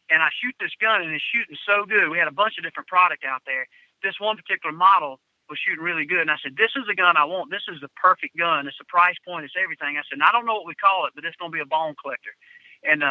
and I shoot this gun, and it's shooting so good. We had a bunch of different product out there. This one particular model was shooting really good. And I said, this is the gun I want. This is the perfect gun. It's the price point. It's everything. I said, I don't know what we call it, but it's going to be a Bone Collector. And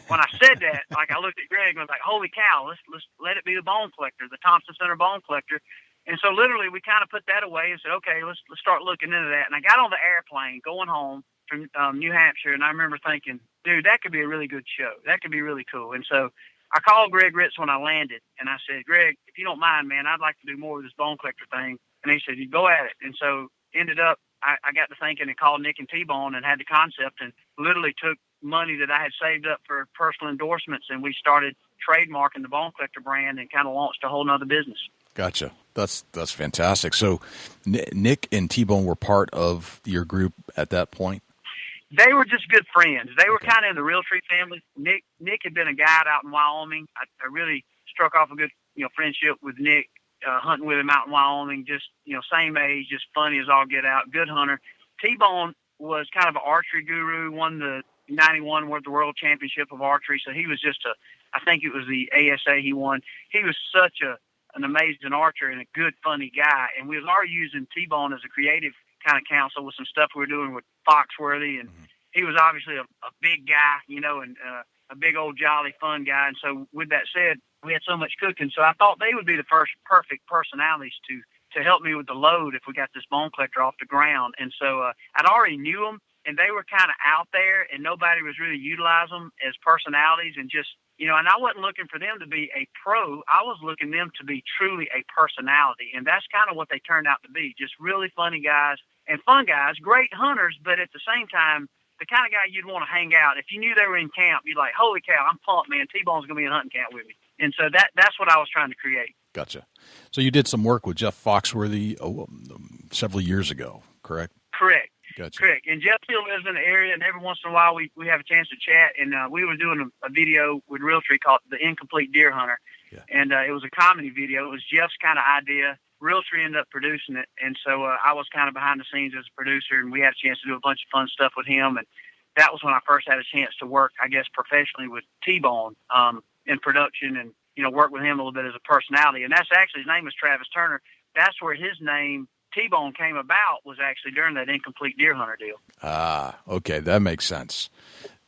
when I said that, like, I looked at Greg and was like, holy cow, let's let it be the Bone Collector, the Thompson Center Bone Collector. And so literally we kind of put that away and said, okay, let's start looking into that. And I got on the airplane going home from New Hampshire, and I remember thinking, dude, that could be a really good show. That could be really cool. And so I called Greg Ritz when I landed, and I said, Greg, if you don't mind, man, I'd like to do more with this Bone Collector thing. And he said, you go at it. And so ended up, I got to thinking and called Nick and T-Bone and had the concept, and literally took money that I had saved up for personal endorsements, and we started trademarking the Bone Collector brand and kind of launched a whole nother business. Gotcha. That's fantastic. So Nick and T-Bone were part of your group at that point? They were just good friends. They were kind of in the Realtree family. Nick had been a guide out in Wyoming. I really struck off a good, friendship with Nick, hunting with him out in Wyoming, just, same age, just funny as all get out, good hunter. T-Bone was kind of an archery guru, won the 91 World Championship of Archery. So he was just I think it was the ASA he won. He was such an amazing archer and a good, funny guy. And we was already using T-Bone as a creative kind of counsel with some stuff we were doing with Foxworthy. And he was obviously a big guy, and a big old jolly fun guy. And so with that said, we had so much cooking. So I thought they would be the first perfect personalities to help me with the load if we got this Bone Collector off the ground. And so I'd already knew them, and they were kind of out there, and nobody was really utilizing them as personalities. And just, and I wasn't looking for them to be a pro. I was looking them to be truly a personality. And that's kind of what they turned out to be, just really funny guys and fun guys, great hunters, but at the same time, the kind of guy you'd want to hang out. If you knew they were in camp, you'd like, holy cow, I'm pumped, man. T-Bone's going to be in hunting camp with me. And so that's what I was trying to create. Gotcha. So you did some work with Jeff Foxworthy several years ago, correct? Correct. Gotcha. Correct. And Jeff still lives in the area, and every once in a while we have a chance to chat. And we were doing a video with Realtree called The Incomplete Deer Hunter. And it was a comedy video. It was Jeff's kind of idea. Realtree ended up producing it, and so I was kind of behind the scenes as a producer, and we had a chance to do a bunch of fun stuff with him. And that was when I first had a chance to work, I guess, professionally with T-Bone in production, and work with him a little bit as a personality. And that's actually, his name is Travis Turner. That's where his name T-Bone came about, was actually during that Incomplete Deer Hunter deal. Okay, that makes sense.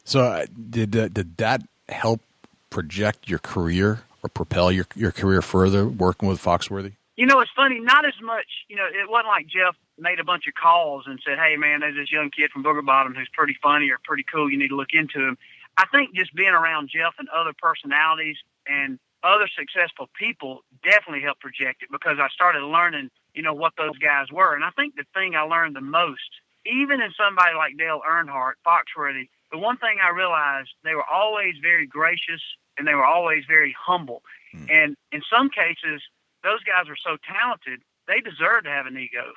So did that help project your career or propel your career further, working with Foxworthy? It's funny, not as much, it wasn't like Jeff made a bunch of calls and said, hey, man, there's this young kid from Booger Bottom who's pretty funny or pretty cool. You need to look into him. I think just being around Jeff and other personalities and other successful people definitely helped project it, because I started learning, what those guys were. And I think the thing I learned the most, even in somebody like Dale Earnhardt, Foxworthy, the one thing I realized, they were always very gracious and they were always very humble. And in some cases, those guys were so talented, they deserved to have an ego,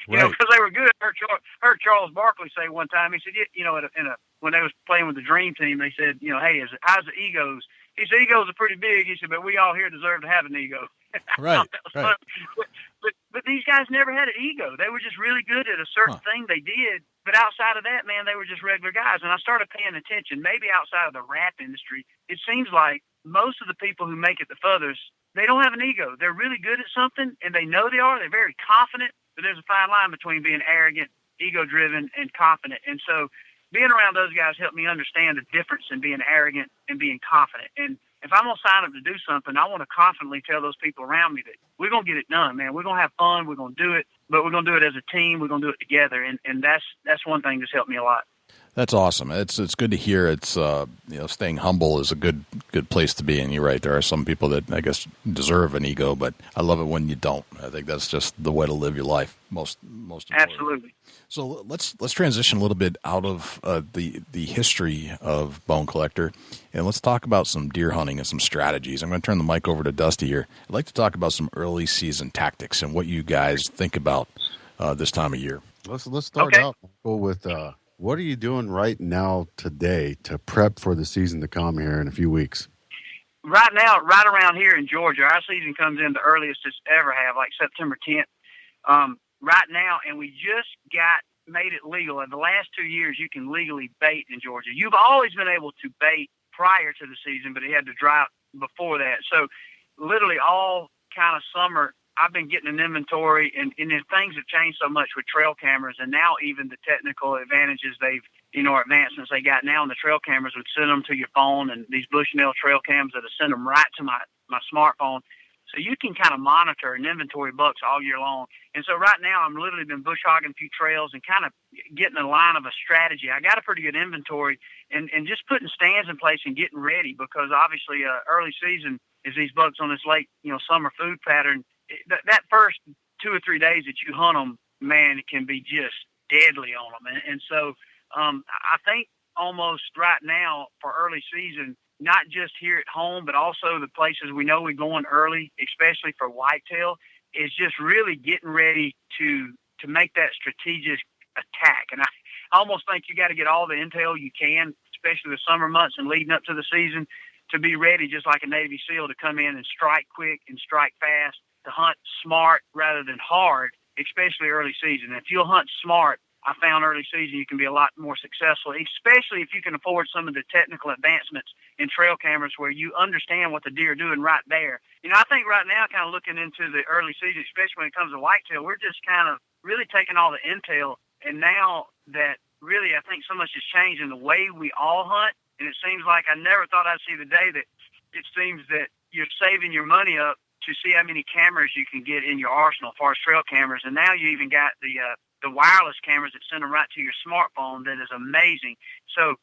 because they were good. I heard Charles Barkley say one time, he said, when they was playing with the Dream Team, they said, hey, how's the egos? He said, egos are pretty big. He said, but we all here deserve to have an ego. Right. But these guys never had an ego. They were just really good at a certain thing they did. But outside of that, man, they were just regular guys. And I started paying attention. Maybe outside of the rap industry, it seems like most of the people who make it the furthest, they don't have an ego. They're really good at something, and they know they are. They're very confident. But there's a fine line between being arrogant, ego-driven, and confident. And so being around those guys helped me understand the difference in being arrogant and being confident. And if I'm going to sign up to do something, I want to confidently tell those people around me that we're going to get it done, man. We're going to have fun. We're going to do it, but we're going to do it as a team. We're going to do it together. And that's one thing that's helped me a lot. That's awesome. It's good to hear. It's staying humble is a good place to be. And you're right. There are some people that I guess deserve an ego, but I love it when you don't. I think that's just the way to live your life. Most absolutely. So let's transition a little bit out of the history of Bone Collector, and let's talk about some deer hunting and some strategies. I'm going to turn the mic over to Dusty here. I'd like to talk about some early season tactics and what you guys think about this time of year. Let's start out with what are you doing right now today to prep for the season to come here in a few weeks? Right now, right around here in Georgia, our season comes in the earliest it's ever have, like September 10th. Right now, and we just made it legal. In the last 2 years, you can legally bait in Georgia. You've always been able to bait prior to the season, but it had to dry out before that. So literally all kind of summer, I've been getting an inventory, and things have changed so much with trail cameras, and now even the technical advantages advancements they got now in the trail cameras would send them to your phone, and these Bushnell trail cams that send them right to my smartphone. So you can kind of monitor and inventory bucks all year long. And so right now I'm literally been bush hogging a few trails and kind of getting a line of a strategy. I got a pretty good inventory and just putting stands in place and getting ready, because obviously early season is these bucks on this late, summer food pattern. That first 2 or 3 days that you hunt them, man, it can be just deadly on them. And so I think almost right now for early season, not just here at home, but also the places we know we're going early, especially for whitetail, is just really getting ready to make that strategic attack. And I almost think you got to get all the intel you can, especially the summer months and leading up to the season, to be ready just like a Navy SEAL to come in and strike quick and strike fast, to hunt smart rather than hard, especially early season. If you'll hunt smart, I found early season you can be a lot more successful, especially if you can afford some of the technical advancements in trail cameras where you understand what the deer are doing right there. I think right now, kind of looking into the early season, especially when it comes to whitetail, we're just kind of really taking all the intel. And now that really I think so much has changed in the way we all hunt, and it seems like I never thought I'd see the day that it seems that you're saving your money up to see how many cameras you can get in your arsenal as far as trail cameras. And now you even got the wireless cameras that send them right to your smartphone. That is amazing. So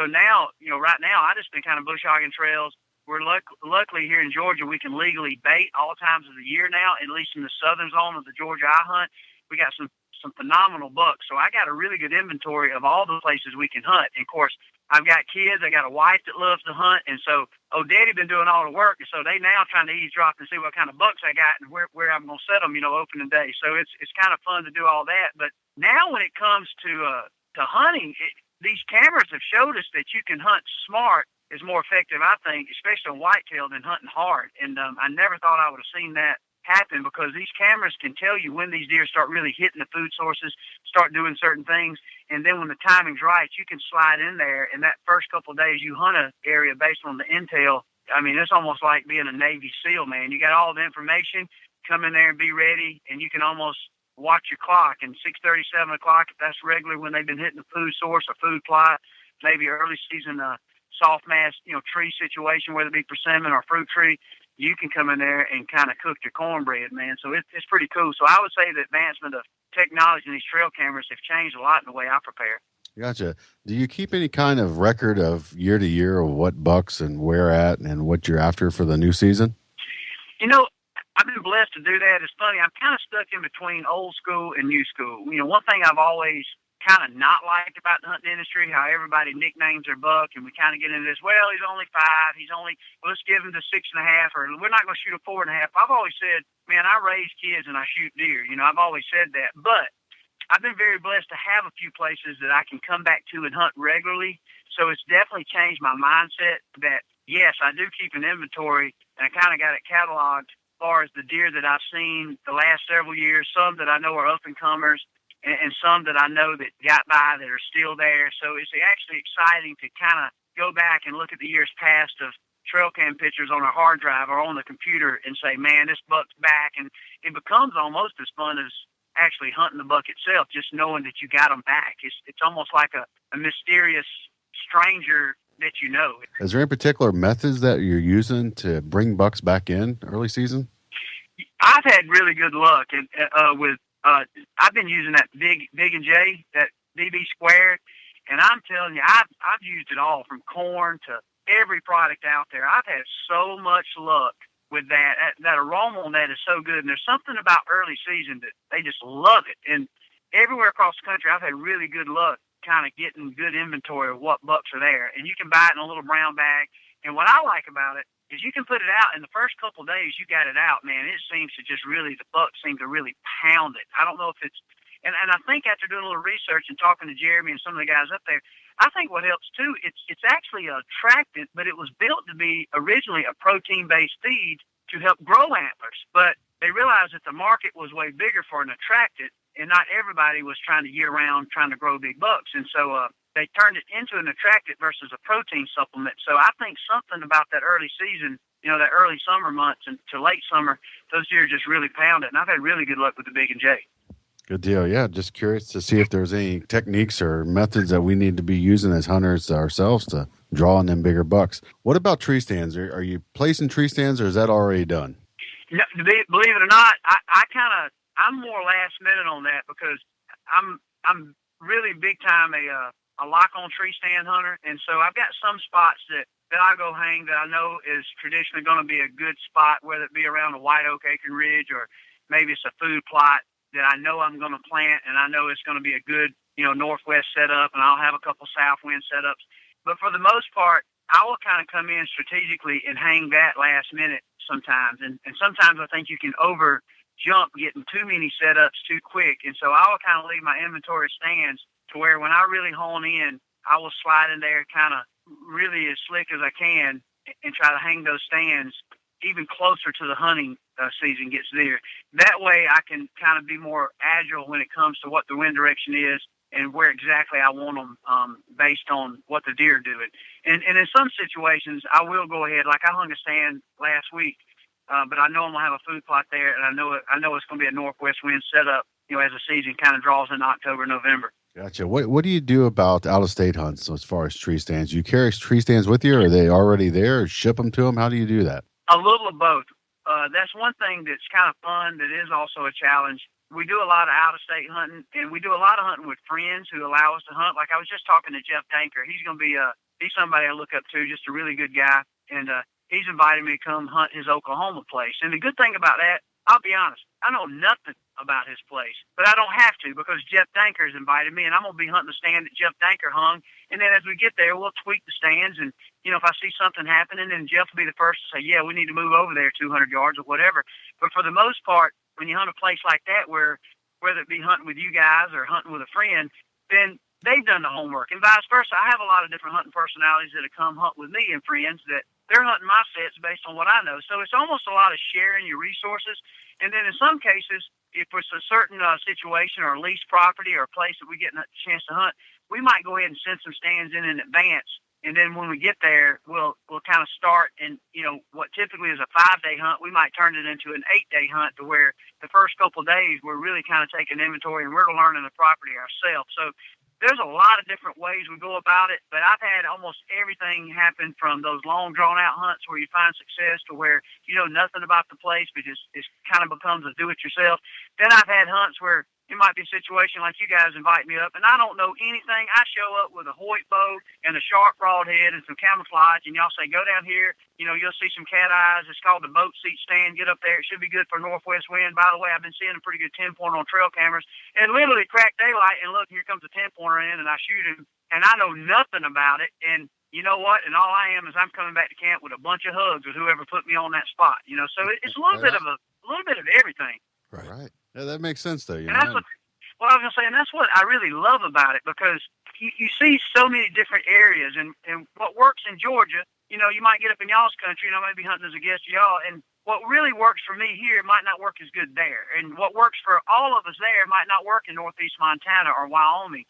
now, right now, I just been kind of bush hogging trails. We're luckily here in Georgia, we can legally bait all times of the year now, at least in the southern zone of the Georgia I hunt. We got some phenomenal bucks. So I got a really good inventory of all the places we can hunt. And of course, I've got kids. I got a wife that loves to hunt. And so, Daddy been doing all the work. And so they now trying to eavesdrop and see what kind of bucks I got and where I'm going to set them, opening day. So it's kind of fun to do all that. But now when it comes to hunting, these cameras have showed us that you can hunt smart is more effective, I think, especially on whitetail, than hunting hard. And I never thought I would have seen that happen, because these cameras can tell you when these deer start really hitting the food sources, start doing certain things, and then when the timing's right, you can slide in there. And that first couple of days you hunt an area based on the intel, I mean, it's almost like being a Navy SEAL, man. You got all the information, come in there and be ready, and you can almost watch your clock. And 6:30, 7 o'clock, if that's regular when they've been hitting the food source or food plot, maybe early season soft mass, tree situation, whether it be persimmon or fruit tree, you can come in there and kind of cook your cornbread, man. So it's pretty cool. So I would say the advancement of technology in these trail cameras have changed a lot in the way I prepare. Gotcha. Do you keep any kind of record of year to year of what bucks and where at and what you're after for the new season? I've been blessed to do that. It's funny. I'm kind of stuck in between old school and new school. One thing I've always kind of not liked about the hunting industry, how everybody nicknames their buck, and we kind of get into this, well, he's only 5, let's give him the 6.5, or we're not going to shoot a 4.5. I've always said, man, I raise kids and I shoot deer. I've always said that. But I've been very blessed to have a few places that I can come back to and hunt regularly. So it's definitely changed my mindset that, yes, I do keep an inventory, and I kind of got it cataloged as far as the deer that I've seen the last several years, some that I know are up-and-comers, and some that I know that got by that are still there. So it's actually exciting to kind of go back and look at the years past of trail cam pictures on a hard drive or on the computer and say, man, this buck's back. And it becomes almost as fun as actually hunting the buck itself, just knowing that you got them back. It's almost like a mysterious stranger that you know. Is there any particular methods that you're using to bring bucks back in early season? I've had really good luck with I've been using that Big and J, that BB squared, and I'm telling you, I've used it all from corn to every product out there. I've had so much luck with that. That aroma on that is so good, and there's something about early season that they just love it. And everywhere across the country, I've had really good luck kind of getting good inventory of what bucks are there, and you can buy it in a little brown bag. And what I like about it is you can put it out in the first couple of days. You got it out, man. It seems to just really, the bucks seem to really pound it. I don't know if it's, and I think after doing a little research and talking to Jeremy and some of the guys up there, I think what helps too, it's actually a attractant, but it was built to be originally a protein-based feed to help grow antlers. But they realized that the market was way bigger for an attractant, and not everybody was trying to year-round trying to grow big bucks. And so they turned it into an attractant versus a protein supplement. So I think something about that early season, that early summer months and to late summer, those deer just really pound it. And I've had really good luck with the Big and J. Good deal. Yeah, just curious to see if there's any techniques or methods that we need to be using as hunters ourselves to draw on them bigger bucks. What about tree stands? Are you placing tree stands, or is that already done? No, believe it or not, I'm more last minute on that, because I'm really big time a lock on tree stand hunter, and so I've got some spots that I go hang that I know is traditionally going to be a good spot, whether it be around a white oak acorn ridge or maybe it's a food plot that I know I'm going to plant, and I know it's going to be a good northwest setup, and I'll have a couple south wind setups. But for the most part, I will kind of come in strategically and hang that last minute sometimes, and sometimes I think you can over jump getting too many setups too quick, and so I will kind of leave my inventory stands to where when I really hone in, I will slide in there kind of really as slick as I can and try to hang those stands even closer to the hunting season gets there. That way I can kind of be more agile when it comes to what the wind direction is and where exactly I want them based on what the deer are doing. And in some situations, I will go ahead, like I hung a stand last week, but I know I'm going to have a food plot there, and I know it's going to be a northwest wind setup, as the season kind of draws in October, November. Gotcha. What do you do about out-of-state hunts as far as tree stands? You carry tree stands with you, or are they already there, or ship them to them? How do you do that? A little of both. That's one thing that's kind of fun that is also a challenge. We do a lot of out-of-state hunting, and we do a lot of hunting with friends who allow us to hunt. Like I was just talking to Jeff Danker. He's going to be he's somebody I look up to, just a really good guy, and he's invited me to come hunt his Oklahoma place. And the good thing about that, I'll be honest, I know nothing about his place, but I don't have to because Jeff Danker has invited me, and I'm going to be hunting the stand that Jeff Danker hung. And then as we get there, we'll tweak the stands, and if I see something happening, then Jeff will be the first to say, yeah, we need to move over there 200 yards or whatever. But for the most part, when you hunt a place like that, where whether it be hunting with you guys or hunting with a friend, then they've done the homework, and vice versa. I have a lot of different hunting personalities that have come hunt with me and friends that they're hunting my sets based on what I know. So it's almost a lot of sharing your resources. And then in some cases, if it's a certain situation or a leased property or a place that we get a chance to hunt, we might go ahead and send some stands in advance. And then when we get there, we'll kind of start, and what typically is a 5-day hunt, we might turn it into an 8-day hunt, to where the first couple of days we're really kind of taking inventory and we're learning the property ourselves. So there's a lot of different ways we go about it, but I've had almost everything happen, from those long drawn-out hunts where you find success to where you know nothing about the place, but it kind of becomes a do-it-yourself. Then I've had hunts where it might be a situation like you guys invite me up, and I don't know anything. I show up with a Hoyt bow and a sharp broadhead and some camouflage, and y'all say, go down here. You'll see some cat eyes. It's called the boat seat stand. Get up there. It should be good for northwest wind. By the way, I've been seeing a pretty good 10-pointer on trail cameras. And literally crack daylight, and look, here comes a 10-pointer in, and I shoot him, and I know nothing about it. And you know what? And all I am is I'm coming back to camp with a bunch of hugs with whoever put me on that spot. So it's a little bit of everything. Right. Yeah, that makes sense, though. And that's what I was going to say, and that's what I really love about it, because you see so many different areas, and what works in Georgia, you might get up in y'all's country, and I may be hunting as a guest of y'all, and what really works for me here might not work as good there. And what works for all of us there might not work in northeast Montana or Wyoming.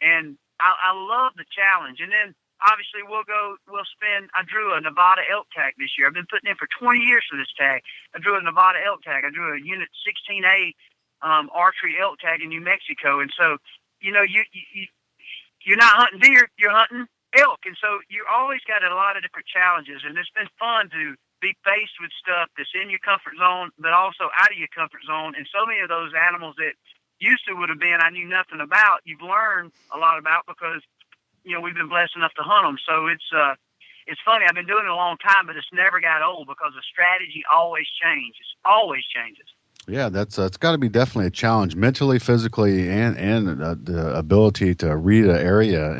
And I love the challenge. And then obviously I drew a Nevada elk tag this year. I've been putting in for 20 years for this tag. I drew a Nevada elk tag. I drew a Unit 16A archery elk tag in New Mexico. And so, you're not hunting deer, you're hunting elk. And so you always got a lot of different challenges. And it's been fun to be faced with stuff that's in your comfort zone, but also out of your comfort zone. And so many of those animals that used to would have been I knew nothing about, you've learned a lot about, because we've been blessed enough to hunt them. So it's funny. I've been doing it a long time, but it's never got old, because the strategy always changes. Always changes. Yeah, that's got to be definitely a challenge, mentally, physically, and the ability to read an area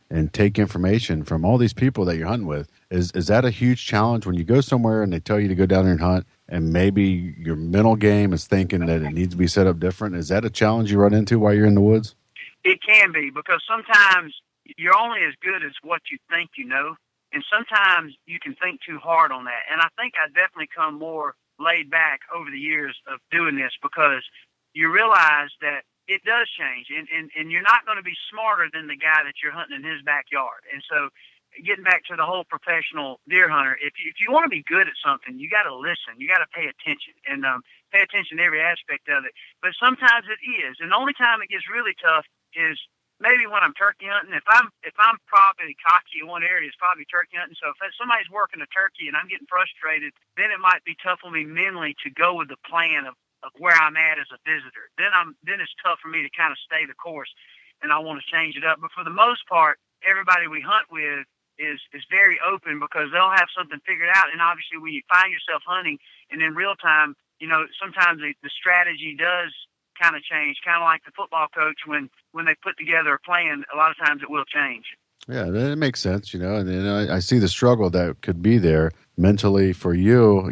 and take information from all these people that you're hunting with. Is that a huge challenge when you go somewhere and they tell you to go down there and hunt, and maybe your mental game is thinking that it needs to be set up different? Is that a challenge you run into while you're in the woods? It can be, because sometimes you're only as good as what you think you know, and sometimes you can think too hard on that. And I think I definitely come more laid back over the years of doing this, because you realize that it does change, and you're not going to be smarter than the guy that you're hunting in his backyard. And so getting back to the whole professional deer hunter, if you want to be good at something, you got to listen, you got to pay attention, and pay attention to every aspect of it. But sometimes it is, and the only time it gets really tough is maybe when I'm turkey hunting. If I'm probably cocky in one area, it's probably turkey hunting. So if somebody's working a turkey and I'm getting frustrated, then it might be tough on me mentally to go with the plan of where I'm at as a visitor. Then it's tough for me to kind of stay the course, and I want to change it up. But for the most part, everybody we hunt with is very open, because they'll have something figured out. And obviously when you find yourself hunting and in real time, sometimes the strategy does kind of change, kind of like the football coach when they put together a plan. A lot of times it will change. Yeah, that makes sense, and then I see the struggle that could be there mentally for you,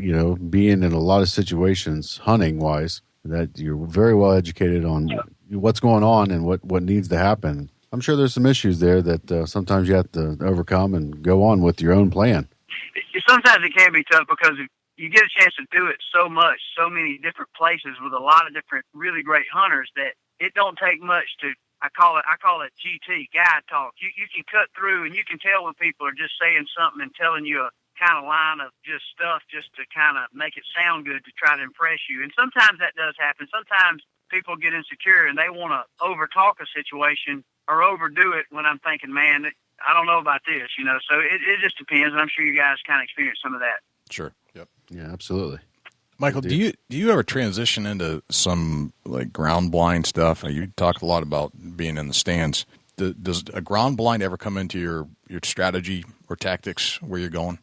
being in a lot of situations hunting wise, that you're very well educated on what's going on and what needs to happen. I'm sure there's some issues there that sometimes you have to overcome and go on with your own plan. Sometimes it can be tough, because you get a chance to do it so much, so many different places with a lot of different really great hunters, that it don't take much to, I call it GT, guide talk. You can cut through, and you can tell when people are just saying something and telling you a kind of line of just stuff just to kind of make it sound good to try to impress you. And sometimes that does happen. Sometimes people get insecure and they want to over-talk a situation or overdo it, when I'm thinking, man, I don't know about this, So it just depends, and I'm sure you guys kind of experience some of that. Sure. Yep. Yeah, absolutely. Michael, do you ever transition into some like ground blind stuff? You talk a lot about being in the stands. Does a ground blind ever come into your strategy or tactics where you're going?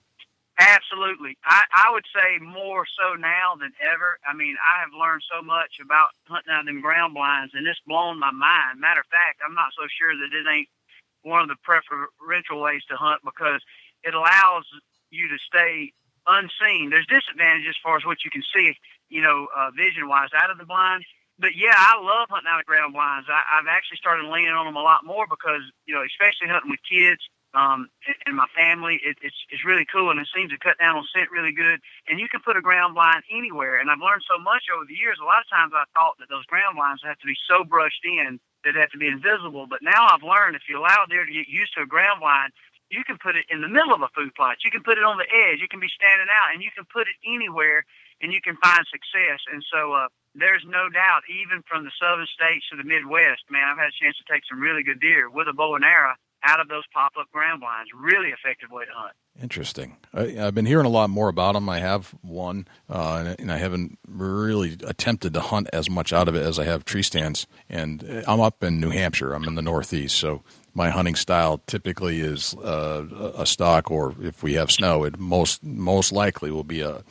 Absolutely. I would say more so now than ever. I mean, I have learned so much about hunting out of them ground blinds, and it's blown my mind. Matter of fact, I'm not so sure that it ain't one of the preferential ways to hunt, because it allows you to stay unseen. There's disadvantages as far as what you can see, vision-wise out of the blind. But yeah, I love hunting out of ground blinds. I've actually started leaning on them a lot more because, especially hunting with kids and my family, it's really cool, and it seems to cut down on scent really good. And you can put a ground blind anywhere. And I've learned so much over the years. A lot of times I thought that those ground blinds have to be so brushed in that they have to be invisible. But now I've learned if you allow a deer to get used to a ground blind, you can put it in the middle of a food plot. You can put it on the edge. You can be standing out, and you can put it anywhere, and you can find success. And so there's no doubt, even from the southern states to the Midwest, man, I've had a chance to take some really good deer with a bow and arrow out of those pop-up ground blinds. Really effective way to hunt. Interesting. I've been hearing a lot more about them. I have one, and I haven't really attempted to hunt as much out of it as I have tree stands. And I'm up in New Hampshire. I'm in the Northeast, so my hunting style typically is a stock, or if we have snow, it most likely will be a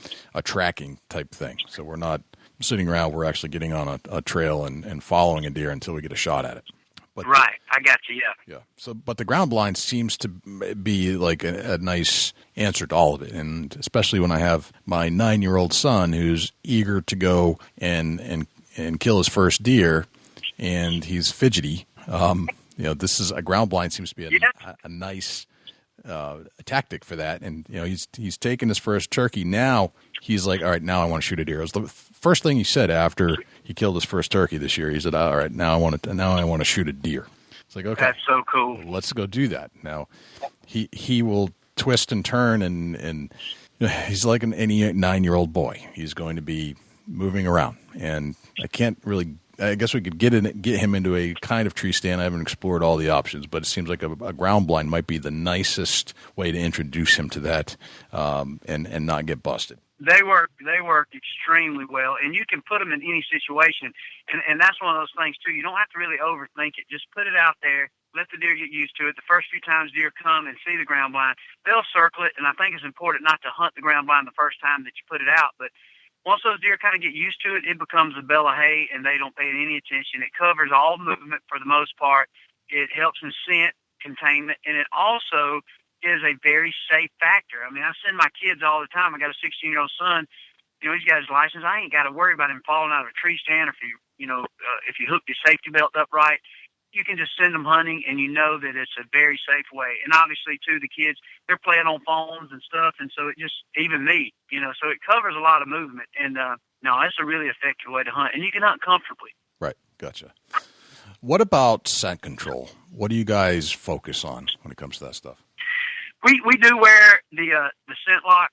tracking type thing. So we're not sitting around, we're actually getting on a trail and following a deer until we get a shot at it. But right, I got you, yeah. Yeah. So, but the ground blind seems to be like a nice answer to all of it, and especially when I have my 9-year-old son who's eager to go and kill his first deer, and he's fidgety. This is a ground blind seems to be a nice tactic for that, and he's taken his first turkey. Now he's like, all right, now I want to shoot a deer. It was the first thing he said after he killed his first turkey this year. He said, all right, now I want to shoot a deer. It's like, okay, that's so cool. Let's go do that. Now he will twist and turn, and he's like any 9-year-old boy. He's going to be moving around, and I guess we could get him into a kind of tree stand. I haven't explored all the options, but it seems like a ground blind might be the nicest way to introduce him to that, and not get busted. They work extremely well, and you can put them in any situation, and that's one of those things too. You don't have to really overthink it. Just put it out there. Let the deer get used to it. The first few times deer come and see the ground blind, they'll circle it, and I think it's important not to hunt the ground blind the first time that you put it out, but once those deer kind of get used to it, it becomes a bale of hay, and they don't pay it any attention. It covers all movement for the most part. It helps in scent containment, and it also is a very safe factor. I mean, I send my kids all the time. I got a 16-year-old son. He's got his license. I ain't got to worry about him falling out of a tree stand, or if you hook your safety belt up right. You can just send them hunting, and you know that it's a very safe way. And obviously, too, the kids, they're playing on phones and stuff, and so it just, even me, so it covers a lot of movement. And, no, it's a really effective way to hunt, and you can hunt comfortably. Right, gotcha. What about scent control? What do you guys focus on when it comes to that stuff? We do wear the scent lock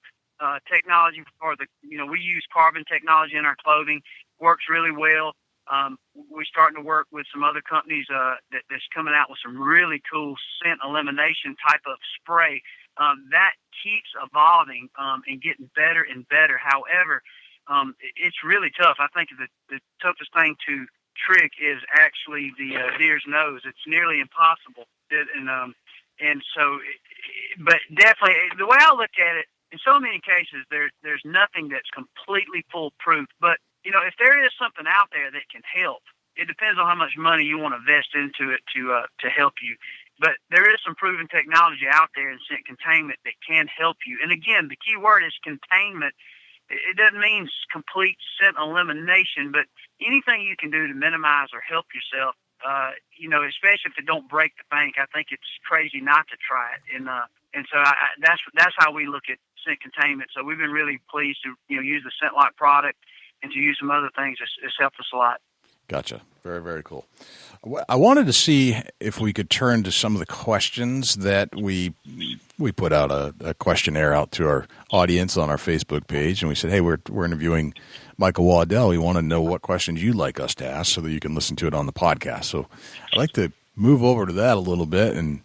technology for we use carbon technology in our clothing. Works really well. We're starting to work with some other companies that's coming out with some really cool scent elimination type of spray. That keeps evolving and getting better and better. However, it's really tough. I think the toughest thing to trick is actually the deer's nose. It's nearly impossible. But definitely, the way I look at it, in so many cases, there's nothing that's completely foolproof. But if there is something out there that can help, it depends on how much money you want to invest into it to help you. But there is some proven technology out there in scent containment that can help you. And again, the key word is containment. It doesn't mean complete scent elimination, but anything you can do to minimize or help yourself, especially if it don't break the bank, I think it's crazy not to try it. And so that's how we look at scent containment. So we've been really pleased to use the Scent Lock product and to use some other things. It's helped us a lot. Gotcha. Very, very cool. I wanted to see if we could turn to some of the questions that we put out a questionnaire out to our audience on our Facebook page, and we said, hey, we're interviewing Michael Waddell. We want to know what questions you'd like us to ask so that you can listen to it on the podcast. So I'd like to move over to that a little bit and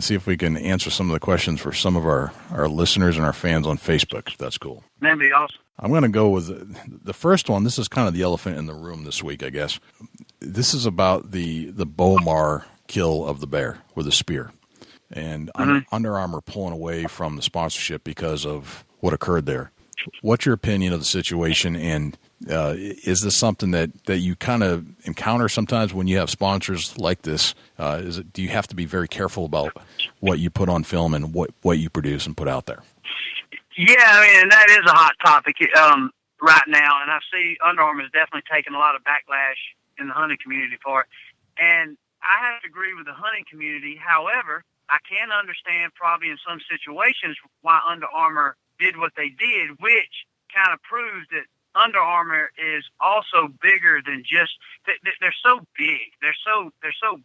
see if we can answer some of the questions for some of our listeners and our fans on Facebook, if that's cool. That'd be awesome. I'm going to go with the first one. This is kind of the elephant in the room this week, I guess. This is about the Bomar kill of the bear with a spear. And Under Armour pulling away from the sponsorship because of what occurred there. What's your opinion of the situation, and is this something that you kind of encounter sometimes when you have sponsors like this? Do you have to be very careful about what you put on film and what you produce and put out there? Yeah, I mean, that is a hot topic. right now, and I see Under Armour is definitely taking a lot of backlash in the hunting community for it. And I have to agree with the hunting community. However, I can understand probably in some situations why Under Armour did what they did, which kind of proves that Under Armour is also bigger than just. They're so big. They're so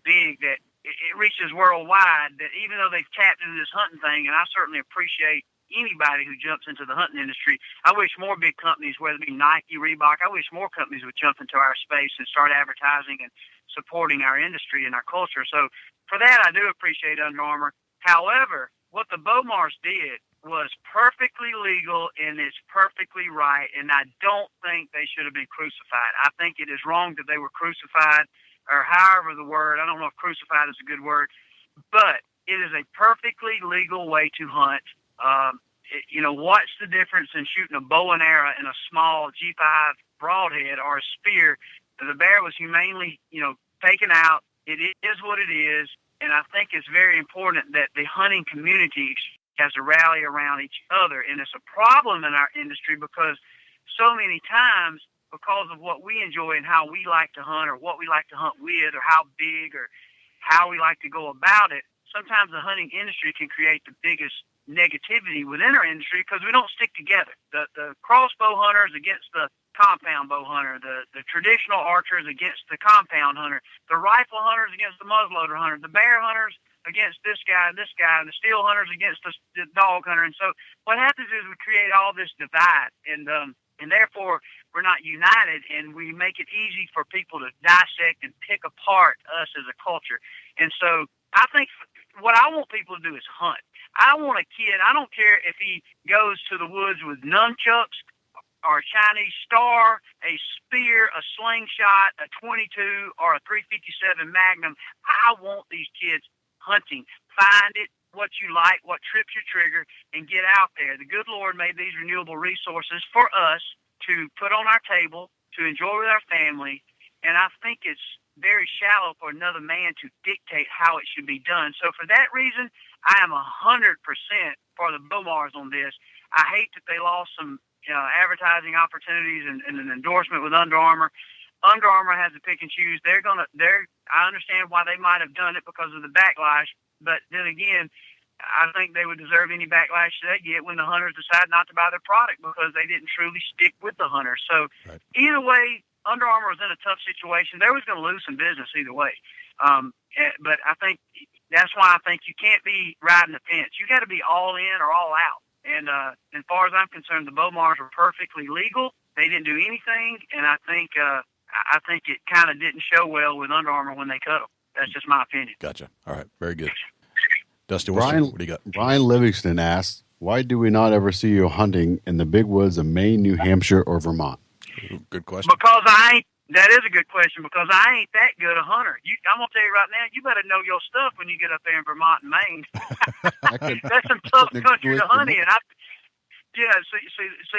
big that it reaches worldwide. That even though they've tapped into this hunting thing, and I certainly appreciate anybody who jumps into the hunting industry. I wish more big companies, whether it be Nike, Reebok, I wish more companies would jump into our space and start advertising and supporting our industry and our culture. So for that, I do appreciate Under Armour. However, what the Bowmars did was perfectly legal and it's perfectly right, and I don't think they should have been crucified. I think it is wrong that they were crucified, or however the word, I don't know if crucified is a good word, but it is a perfectly legal way to hunt. What's the difference in shooting a bow and arrow in a small G5 broadhead or a spear? The bear was humanely, taken out. It is what it is, and I think it's very important that the hunting community has to rally around each other, and it's a problem in our industry because so many times, because of what we enjoy and how we like to hunt or what we like to hunt with or how big or how we like to go about it, sometimes the hunting industry can create the biggest negativity within our industry because we don't stick together. The crossbow hunters against the compound bow hunter, the traditional archers against the compound hunter, the rifle hunters against the muzzleloader hunter, the bear hunters against this guy, and the steel hunters against the dog hunter. And so what happens is we create all this divide, and therefore we're not united, and we make it easy for people to dissect and pick apart us as a culture. And so I think what I want people to do is hunt. I want a kid, I don't care if he goes to the woods with nunchucks or a Chinese star, a spear, a slingshot, a 22, or a 357 Magnum. I want these kids hunting. Find it, what you like, what trips your trigger, and get out there. The good Lord made these renewable resources for us to put on our table, to enjoy with our family, and I think it's very shallow for another man to dictate how it should be done. So for that reason, I am 100% for the Bowmars on this. I hate that they lost some advertising opportunities and an endorsement with Under Armour. Under Armour has to pick and choose. I understand why they might have done it because of the backlash, but then again, I think they would deserve any backlash they get when the hunters decide not to buy their product because they didn't truly stick with the hunter. So Either way, Under Armour was in a tough situation. They was going to lose some business either way. But I think that's why I think you can't be riding the fence. You got to be all in or all out. And as far as I'm concerned, the Bowmars were perfectly legal. They didn't do anything, and I think it kind of didn't show well with Under Armour when they cut them. That's just my opinion. Gotcha. All right. Very good. Dusty, what do you got? Brian Livingston asks, why do we not ever see you hunting in the big woods of Maine, New Hampshire, or Vermont? Good question. Because that is a good question, because I ain't that good a hunter. I'm going to tell you right now, you better know your stuff when you get up there in Vermont and Maine. That's some tough country to hunt in. See,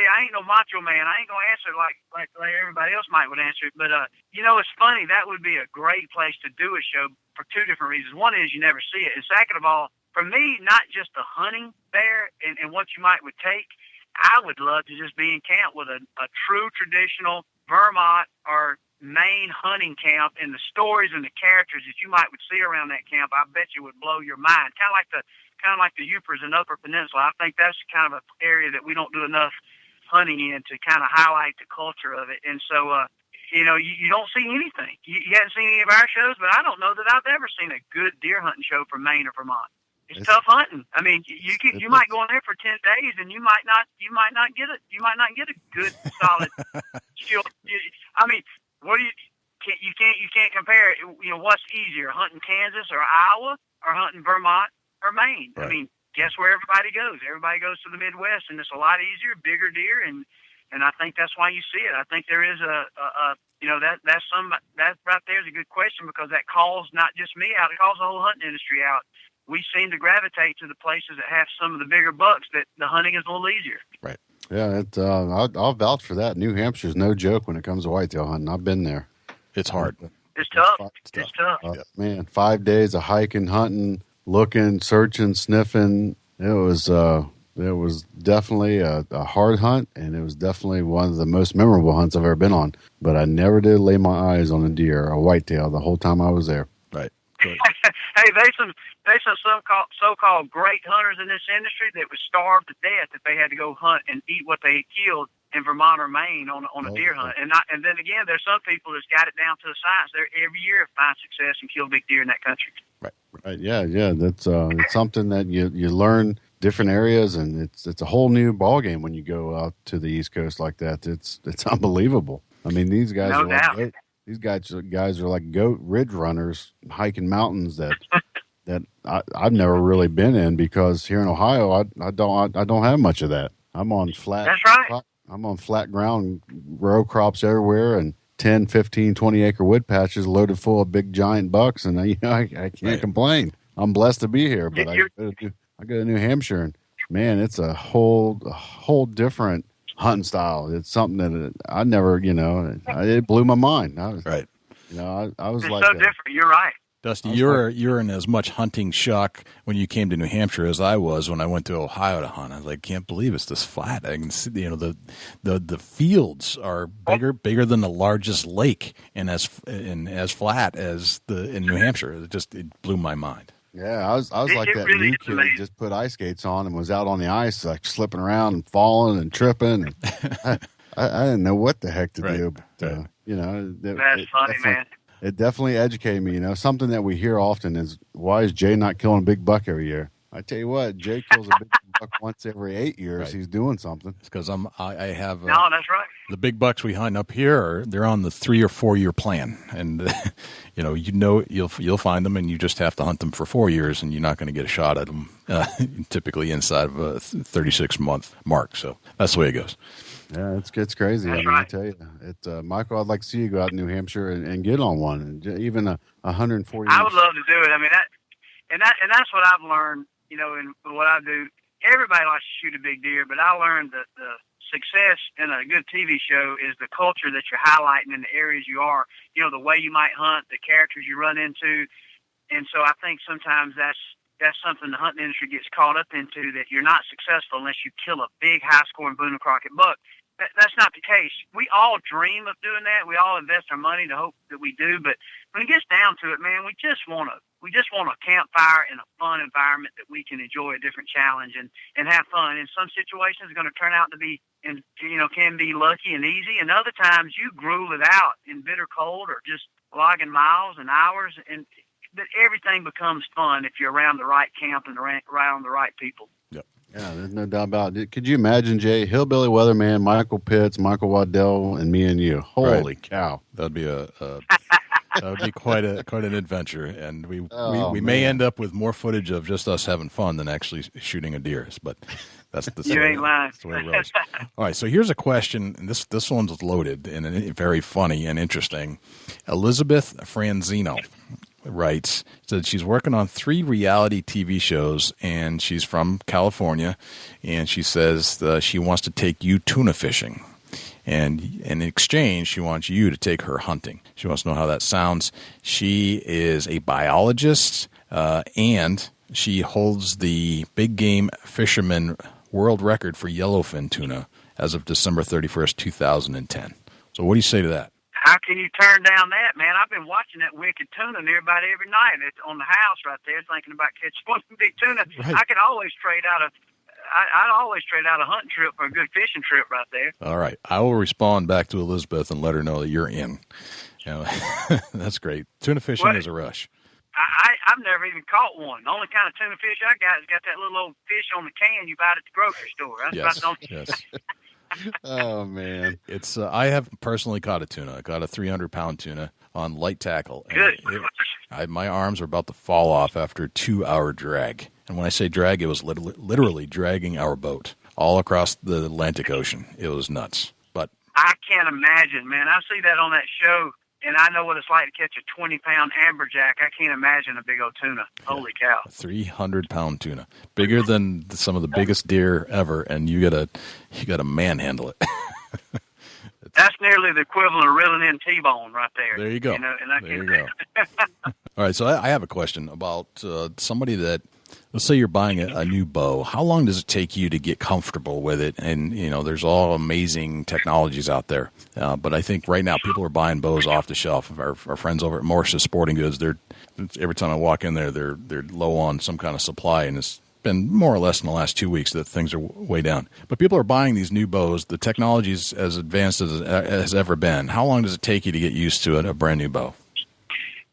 I ain't no macho man. I ain't going to answer like everybody else would answer it. But, it's funny. That would be a great place to do a show for two different reasons. One is you never see it. And second of all, for me, not just the hunting there and what you would take, I would love to just be in camp with a true traditional Vermont or Maine hunting camp, and the stories and the characters that you would see around that camp, I bet you would blow your mind. Kind of like the Upers and Upper Peninsula. I think that's kind of an area that we don't do enough hunting in to kind of highlight the culture of it. And so, you don't see anything. You haven't seen any of our shows, but I don't know that I've ever seen a good deer hunting show from Maine or Vermont. It's tough hunting. I mean, you might go in there for 10 days and you might not get a good solid shield. I mean, you can't compare it. What's easier, hunting Kansas or Iowa or hunting Vermont or Maine? Right. I mean, guess where everybody goes? Everybody goes to the Midwest, and it's a lot easier, bigger deer, and I think that's why you see it. I think there is that right there is a good question, because that calls not just me out, it calls the whole hunting industry out. We seem to gravitate to the places that have some of the bigger bucks that the hunting is a little easier. Right. Yeah, I'll vouch for that. New Hampshire's no joke when it comes to whitetail hunting. I've been there. It's hard. It's tough. It's tough. Man, 5 days of hiking, hunting, looking, searching, sniffing. It was It was definitely a hard hunt, and it was definitely one of the most memorable hunts I've ever been on. But I never did lay my eyes on a deer, a whitetail, the whole time I was there. Right. Hey, there's some so-called great hunters in this industry that would starve to death if they had to go hunt and eat what they killed in Vermont or Maine on a deer hunt. And then again, there's some people that's got it down to the science. They're every year find success and kill big deer in that country. Right. Yeah. That's it's something that you learn different areas, and it's a whole new ball game when you go out to the East Coast like that. It's unbelievable. I mean, these guys No doubt. these guys are like goat ridge runners hiking mountains that I've never really been in, because here in Ohio I don't have much of that. I'm on flat. That's right. I'm on flat ground, row crops everywhere, and 10, 15, 20 acre wood patches loaded full of big giant bucks, and I can't complain. I'm blessed to be here, but I go to New Hampshire, and man, it's a whole different hunting style. It's something that I never, it blew my mind. I was It's like, so different. You're right. Dusty, you're in as much hunting shock when you came to New Hampshire as I was when I went to Ohio to hunt. I was like, can't believe it's this flat. I can see, the fields are bigger than the largest lake, and as flat as in New Hampshire. It blew my mind. Yeah, I was like that really new kid that just put ice skates on and was out on the ice, like slipping around and falling and tripping. And I didn't know what the heck to do. But, That's funny, man. It definitely educated me. Something that we hear often is, why is Jay not killing a big buck every year? I tell you what, Jay kills a big buck once every 8 years. Right. He's doing something. It's because I have. No, that's right. The big bucks we hunt up here they're on the 3 or 4 year plan, and you'll find them, and you just have to hunt them for 4 years, and you're not going to get a shot at them typically inside of a 36-month mark. So that's the way it goes. Yeah, it's crazy. That's I tell you, Michael, I'd like to see you go out to New Hampshire and get on one, and even a 140. I would love to do it. I mean, that's what I've learned. In what I do, everybody likes to shoot a big deer, but I learned that the success in a good TV show is the culture that you're highlighting in the areas you are. The way you might hunt, the characters you run into, and so I think sometimes that's something the hunting industry gets caught up into, that you're not successful unless you kill a big high-scoring Boone and Crockett buck. That's not the case. We all dream of doing that. We all invest our money to hope that we do. But when it gets down to it, man, we just want a campfire in a fun environment that we can enjoy a different challenge and have fun. In some situations, it's going to turn out to be, can be lucky and easy. And other times, you gruel it out in bitter cold or just logging miles and hours. And everything becomes fun if you're around the right camp and around the right people. Yep. Yeah, there's no doubt about it. Could you imagine, Jay, Hillbilly Weatherman, Michael Pitts, Michael Waddell, and me and you? Holy cow! That'd be that would be quite an adventure, and we may end up with more footage of just us having fun than actually shooting a deer. But that's the you ain't lying. That's the way it goes. All right, so here's a question, and this one's loaded and very funny and interesting. Elizabeth Franzino writes, said she's working on 3 reality TV shows, and she's from California, and she says she wants to take you tuna fishing, and in exchange she wants you to take her hunting. She wants to know how that sounds. She is a biologist, and she holds the big game fisherman world record for yellowfin tuna as of December 31st, 2010. So what do you say to that? How can you turn down that, man? I've been watching that wicked tuna near about every night. It's on the house right there, thinking about catching one big tuna. Right. I could always trade out I'd always trade out a hunting trip for a good fishing trip right there. All right, I will respond back to Elizabeth and let her know that you're in. That's great. Tuna fishing is a rush. I've never even caught one. The only kind of tuna fish I got is got that little old fish on the can you buy at the grocery store. That's about the only. Yes. Oh man, it's I have personally caught a tuna. I got a 300-pound tuna on light tackle. Good. My arms are about to fall off after a 2-hour drag. And when I say drag, it was literally dragging our boat all across the Atlantic Ocean. It was nuts. But I can't imagine, man. I see that on that show, and I know what it's like to catch a 20-pound amberjack. I can't imagine a big old tuna. Yeah. Holy cow! A 300-pound tuna, bigger than some of the biggest deer ever, and you gotta manhandle it. That's nearly the equivalent of reeling in T-bone right there. There you go. There you go. All right, so I have a question about somebody that Let's say you're buying a new bow. How long does it take you to get comfortable with it? And, there's all amazing technologies out there. But I think right now people are buying bows off the shelf. Our friends over at Morse's Sporting Goods, every time I walk in there, they're low on some kind of supply, and it's been more or less in the last 2 weeks that things are way down. But people are buying these new bows. The technology is as advanced as ever been. How long does it take you to get used to a brand new bow?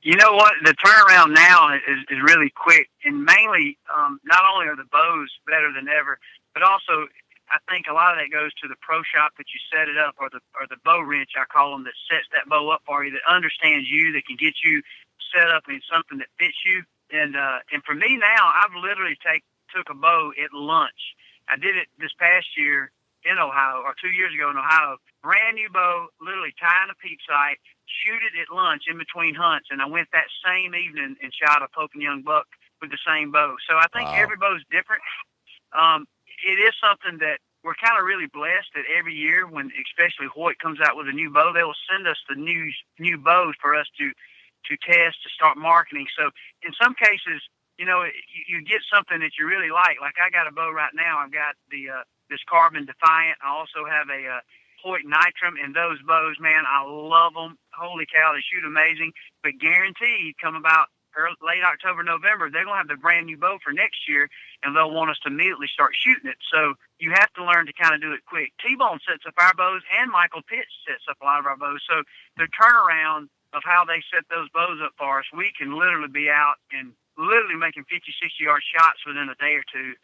You know what? The turnaround now is really quick, and mainly not only are the bows better than ever, but also I think a lot of that goes to the pro shop that you set it up, or the bow wrench, I call them, that sets that bow up for you, that understands you, that can get you set up in something that fits you. And for me now, I've literally took a bow at lunch. I did it this past year in Ohio, or 2 years ago in Ohio. Brand new bow, literally tying a peep sight, shoot it at lunch in between hunts, and I went that same evening and shot a Pope and Young buck with the same bow. So I think every bow's different. It is something that we're kind of really blessed that every year, when especially Hoyt comes out with a new bow, they will send us the new bows for us to test, to start marketing. So in some cases, you get something that you really like. Like I got a bow right now. I've got this Carbon Defiant. I also have a Hoyt Nitrum, and those bows, man, I love them. Holy cow, they shoot amazing. But guaranteed, come about late October, November, they're going to have the brand new bow for next year, and they'll want us to immediately start shooting it. So you have to learn to kind of do it quick. T-Bone sets up our bows, and Michael Pitts sets up a lot of our bows. So the turnaround of how they set those bows up for us, we can literally be out and literally making 50, 60-yard shots within a day or two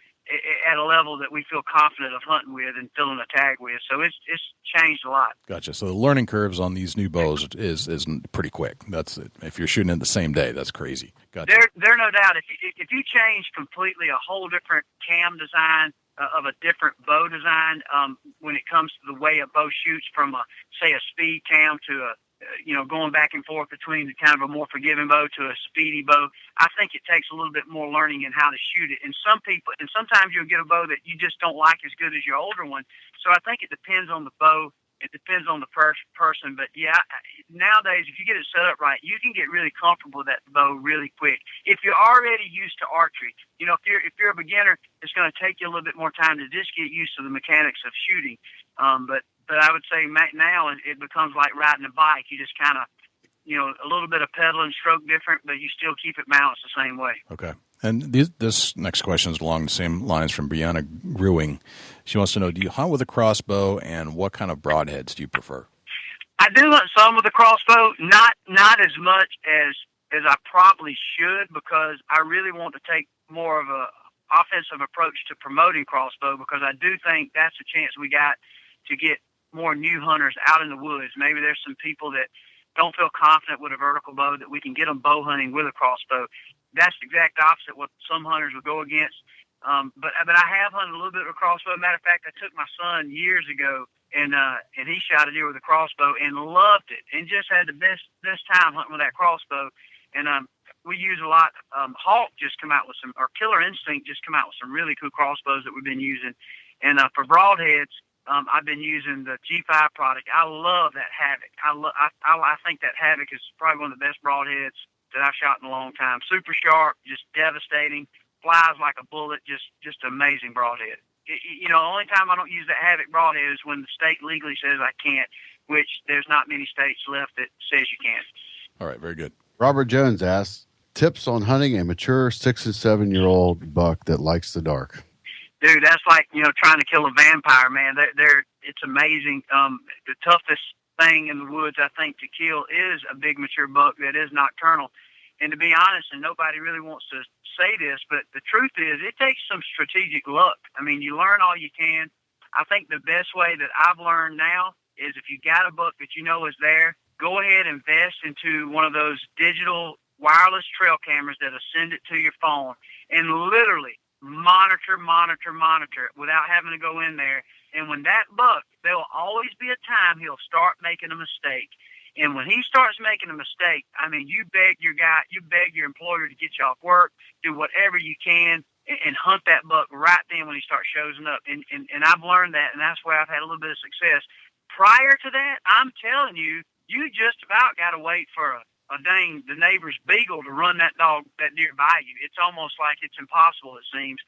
at a level that we feel confident of hunting with and filling a tag with. So it's changed a lot. Gotcha. So the learning curves on these new bows is pretty quick. That's it. If you're shooting it the same day, that's crazy. Gotcha. There no doubt. If you change completely a whole different cam design of a different bow design, when it comes to the way a bow shoots from say a speed cam to a going back and forth between the kind of a more forgiving bow to a speedy bow, I think it takes a little bit more learning in how to shoot it. And sometimes you'll get a bow that you just don't like as good as your older one. So I think it depends on the bow. It depends on the person. But yeah, nowadays, if you get it set up right, you can get really comfortable with that bow really quick. If you're already used to archery, if you're a beginner, it's going to take you a little bit more time to just get used to the mechanics of shooting. But I would say now it becomes like riding a bike. You just kind of, a little bit of pedal and stroke different, but you still keep it balanced the same way. Okay. And this next question is along the same lines from Brianna Grewing. She wants to know, do you hunt with a crossbow, and what kind of broadheads do you prefer? I do hunt some with a crossbow, not as much as I probably should, because I really want to take more of a offensive approach to promoting crossbow, because I do think that's a chance we got to get more new hunters out in the woods. Maybe there's some people that don't feel confident with a vertical bow, that we can get them bow hunting with a crossbow. That's the exact opposite what some hunters would go against. But I have hunted a little bit with a crossbow. Matter of fact, I took my son years ago, and he shot a deer with a crossbow and loved it, and just had the best time hunting with that crossbow. And we use a lot. Hawk just come out with some, or Killer Instinct just come out with some really cool crossbows that we've been using. And for broadheads, I've been using the G5 product. I love that Havoc. I think that Havoc is probably one of the best broadheads that I've shot in a long time. Super sharp, just devastating, flies like a bullet, just amazing broadhead. The only time I don't use that Havoc broadhead is when the state legally says I can't, which there's not many states left that says you can't. All right, very good. Robert Jones asks, tips on hunting a mature 6 and 7 year old buck that likes the dark. Dude, that's like, trying to kill a vampire, man. It's amazing. The toughest thing in the woods, I think, to kill is a big mature buck that is nocturnal. And to be honest, and nobody really wants to say this, but the truth is it takes some strategic luck. I mean, you learn all you can. I think the best way that I've learned now is if you got a buck that you know is there, go ahead and invest into one of those digital wireless trail cameras that'll send it to your phone, and literally monitor without having to go in there. And when that buck, there will always be a time he'll start making a mistake. And when he starts making a mistake, I mean, you beg your employer to get you off work, do whatever you can, and hunt that buck right then when he starts showing up. And I've learned that, and that's where I've had a little bit of success. Prior to that, I'm telling you, you just about got to wait for a the neighbor's beagle to run that deer by you. It's almost like it's impossible, it seems.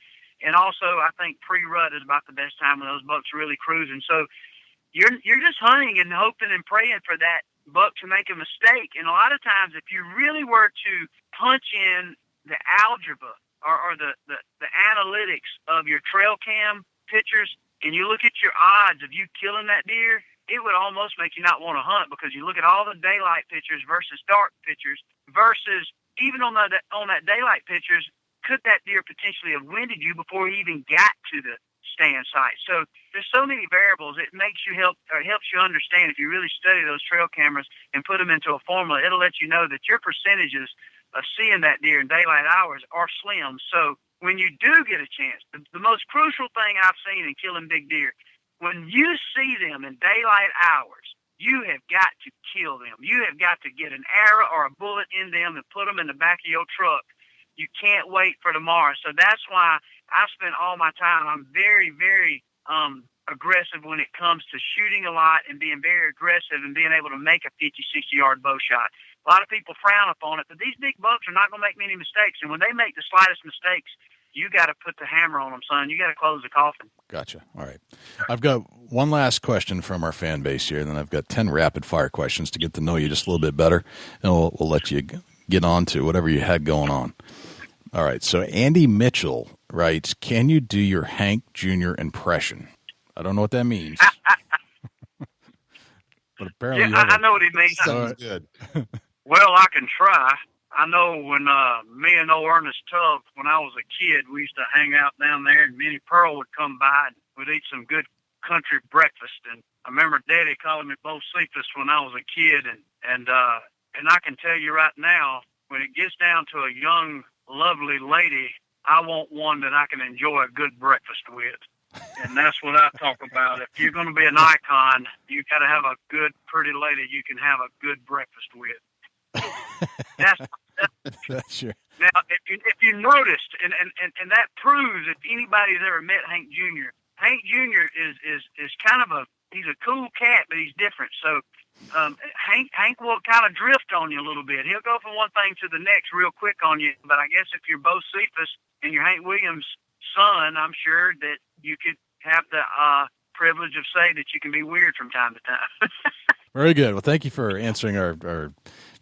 And also, I think pre-rut is about the best time when those bucks are really cruising. So you're just hunting and hoping and praying for that buck to make a mistake. And a lot of times, if you really were to punch in the algebra or the analytics of your trail cam pictures, and you look at your odds of you killing that deer, it would almost make you not want to hunt, because you look at all the daylight pictures versus dark pictures versus even on that daylight pictures, could that deer potentially have winded you before he even got to the stand site? So there's so many variables. It helps you understand, if you really study those trail cameras and put them into a formula, it'll let you know that your percentages of seeing that deer in daylight hours are slim. So when you do get a chance, the most crucial thing I've seen in killing big deer, when you see them in daylight hours, you have got to kill them. You have got to get an arrow or a bullet in them and put them in the back of your truck. You can't wait for tomorrow. So that's why I spend all my time. I'm very, very aggressive when it comes to shooting a lot and being very aggressive and being able to make a 50, 60-yard bow shot. A lot of people frown upon it, but these big bucks are not going to make many mistakes. And when they make the slightest mistakes, you got to put the hammer on them, son. You got to close the coffin. Gotcha. All right. I've got one last question from our fan base here, and then I've got 10 rapid-fire questions to get to know you just a little bit better, and we'll let you get on to whatever you had going on. All right. So Andy Mitchell writes, can you do your Hank Jr. impression? I don't know what that means. But apparently I know what he means. Sounds good. Well, I can try. I know when me and old Ernest Tubb, when I was a kid, we used to hang out down there, and Minnie Pearl would come by and we'd eat some good country breakfast. And I remember Daddy calling me Bo Cephas when I was a kid, and I can tell you right now, when it gets down to a young, lovely lady, I want one that I can enjoy a good breakfast with. And that's what I talk about. If you're going to be an icon, you got to have a good, pretty lady you can have a good breakfast with. That's sure. Now, if you noticed, and that proves if anybody's ever met Hank Jr. Hank Jr. is kind of he's a cool cat, but he's different. So Hank will kind of drift on you a little bit. He'll go from one thing to the next real quick on you. But I guess if you're Bo Cephas and you're Hank Williams' son, I'm sure that you could have the privilege of saying that you can be weird from time to time. Very good. Well, thank you for answering our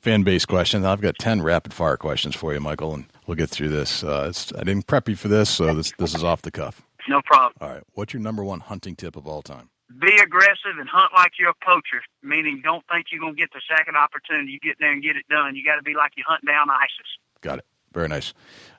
fan base questions. I've got 10 rapid fire questions for you, Michael, and we'll get through this. I didn't prep you for this, so this is off the cuff. No problem. All right. What's your number one hunting tip of all time? Be aggressive and hunt like you're a poacher, meaning don't think you're going to get the second opportunity. You get there and get it done. You got to be like you hunt down ISIS. Got it. Very nice.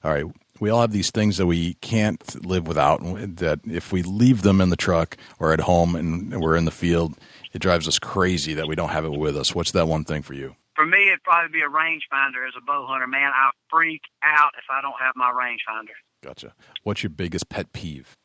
All right. We all have these things that we can't live without, and that if we leave them in the truck or at home and we're in the field, it drives us crazy that we don't have it with us. What's that one thing for you? For me, it'd probably be a rangefinder as a bow hunter. Man, I freak out if I don't have my rangefinder. Gotcha. What's your biggest pet peeve?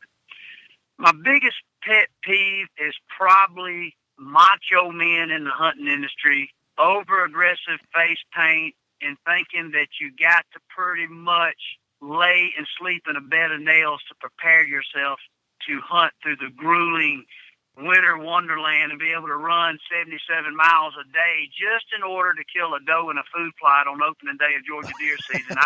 My biggest pet peeve is probably macho men in the hunting industry, over-aggressive face paint, and thinking that you got to pretty much lay and sleep in a bed of nails to prepare yourself to hunt through the grueling winter wonderland and be able to run 77 miles a day just in order to kill a doe in a food plot on opening day of Georgia deer season.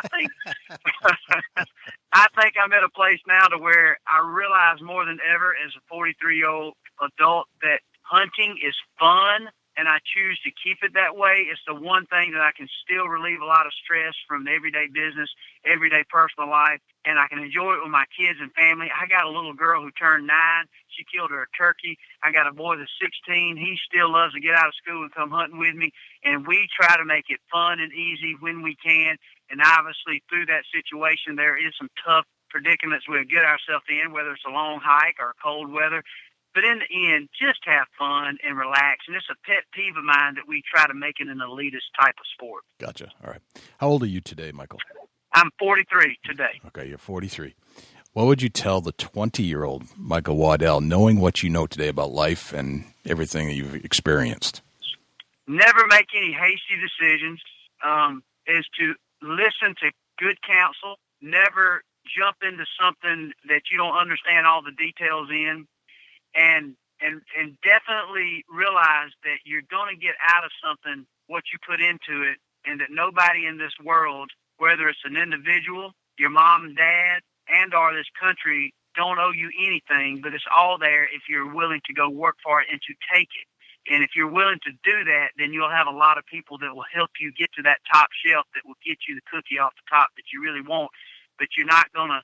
I think I'm at a place now to where I realize more than ever as a 43-year-old adult that hunting is fun, and I choose to keep it that way. It's the one thing that I can still relieve a lot of stress from the everyday business, everyday personal life, and I can enjoy it with my kids and family. I got a little girl who turned 9. She killed her a turkey. I got a boy that's 16. He still loves to get out of school and come hunting with me, and we try to make it fun and easy when we can. And obviously through that situation, there is some tough predicaments we'll get ourselves in, whether it's a long hike or cold weather. But in the end, just have fun and relax. And it's a pet peeve of mine that we try to make it an elitist type of sport. Gotcha. All right. How old are you today, Michael? I'm 43 today. Okay, you're 43. What would you tell the 20-year-old Michael Waddell, knowing what you know today about life and everything that you've experienced? Never make any hasty decisions. Is to listen to good counsel. Never jump into something that you don't understand all the details in. And definitely realize that you're going to get out of something what you put into it. and that nobody in this world, whether it's an individual, your mom and dad, and or this country, don't owe you anything, but it's all there if you're willing to go work for it and to take it. And if you're willing to do that, then you'll have a lot of people that will help you get to that top shelf that will get you the cookie off the top that you really want. But you're not gonna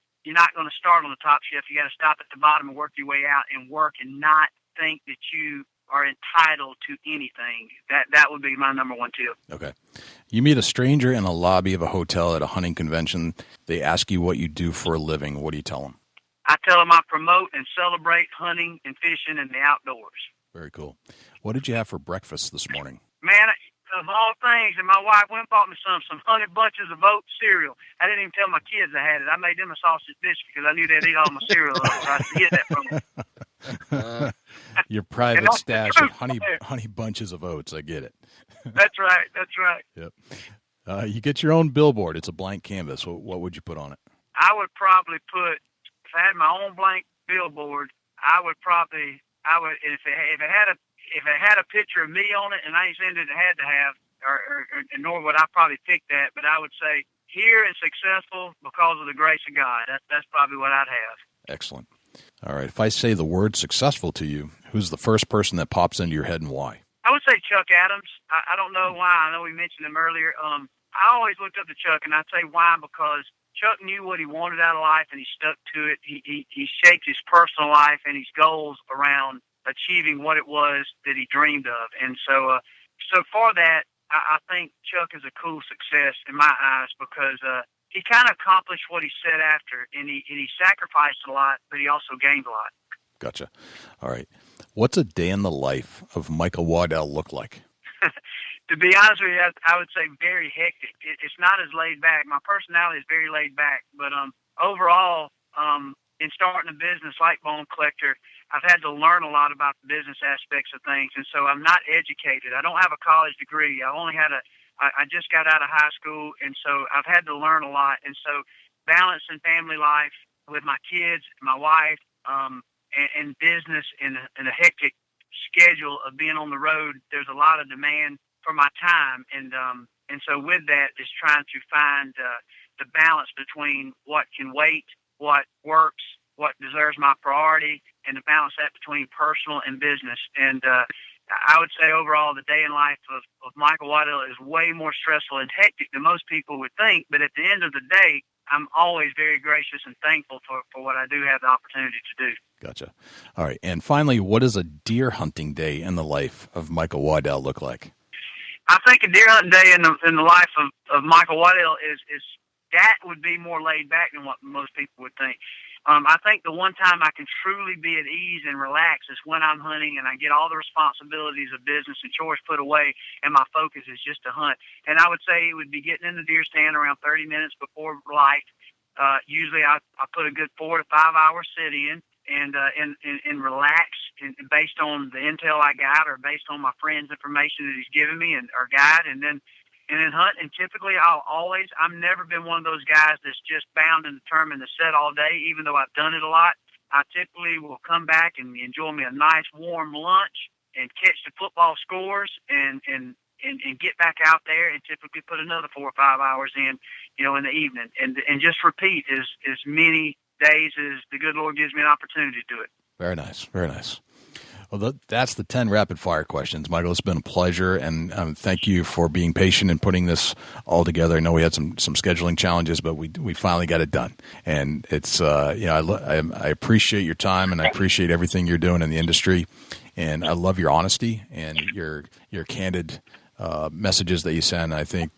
start on the top shelf. You got to stop at the bottom and work your way out and work and not think that you are entitled to anything. That would be my number one tip. Okay. You meet a stranger in a lobby of a hotel at a hunting convention. They ask you what you do for a living. What do you tell them? I tell them I promote and celebrate hunting and fishing in the outdoors. Very cool. What did you have for breakfast this morning? Man, of all things, and my wife went and bought me some Honey Bunches of Oat cereal. I didn't even tell my kids I had it. I made them a sausage biscuit because I knew they'd eat all my cereal, so I should get that from them. Your private stash of honey bunches of oats. I get it. That's right. That's right. Yep. You get your own billboard. It's a blank canvas. What would you put on it? I would probably put, if I had my own blank billboard, if it had a picture of me on it, and I ain't saying that it had to have, or nor would I probably pick that, but I would say, here and successful because of the grace of God. That's probably what I'd have. Excellent. All right. If I say the word successful to you, who's the first person that pops into your head and why? I would say Chuck Adams. I don't know why. I know we mentioned him earlier. I always looked up to Chuck, and I'd say why, because Chuck knew what he wanted out of life, and he stuck to it. He shaped his personal life and his goals around achieving what it was that he dreamed of. And so for that, I think Chuck is a cool success in my eyes because he kind of accomplished what he set after, and he sacrificed a lot, but he also gained a lot. Gotcha. All right. What's a day in the life of Michael Waddell look like? To be honest with you, I would say very hectic. It's not as laid back. My personality is very laid back, but overall, in starting a business like Bone Collector, I've had to learn a lot about the business aspects of things, and so I'm not educated. I don't have a college degree. I just got out of high school, and so I've had to learn a lot. And so balancing family life with my kids, my wife, and business in a hectic schedule of being on the road, there's a lot of demand for my time, and so with that is trying to find the balance between what can wait, what works, what deserves my priority, and to balance that between personal and business. And I would say overall the day in life of Michael Waddell is way more stressful and hectic than most people would think, but at the end of the day, I'm always very gracious and thankful for what I do have the opportunity to do. Gotcha. All right. And finally, what does a deer hunting day in the life of Michael Waddell look like? I think a deer hunting day in the life of Michael Waddell is that would be more laid back than what most people would think. I think the one time I can truly be at ease and relax is when I'm hunting and I get all the responsibilities of business and chores put away and my focus is just to hunt. And I would say it would be getting in the deer stand around 30 minutes before light. Usually I put a good 4 to 5 hour sit in and relax and based on the intel I got or based on my friend's information that he's given me or guide, and then hunt. And typically I've never been one of those guys that's just bound and determined to sit all day, even though I've done it a lot. I typically will come back and enjoy me a nice warm lunch and catch the football scores and get back out there and typically put another 4 or 5 hours in the evening and just repeat as many days as the good Lord gives me an opportunity to do it. Very nice. Very nice. Well, that's the 10 rapid-fire questions. Michael, it's been a pleasure, and thank you for being patient and putting this all together. I know we had some scheduling challenges, but we finally got it done. And it's I appreciate your time, and I appreciate everything you're doing in the industry. And I love your honesty and your candid messages that you send. I think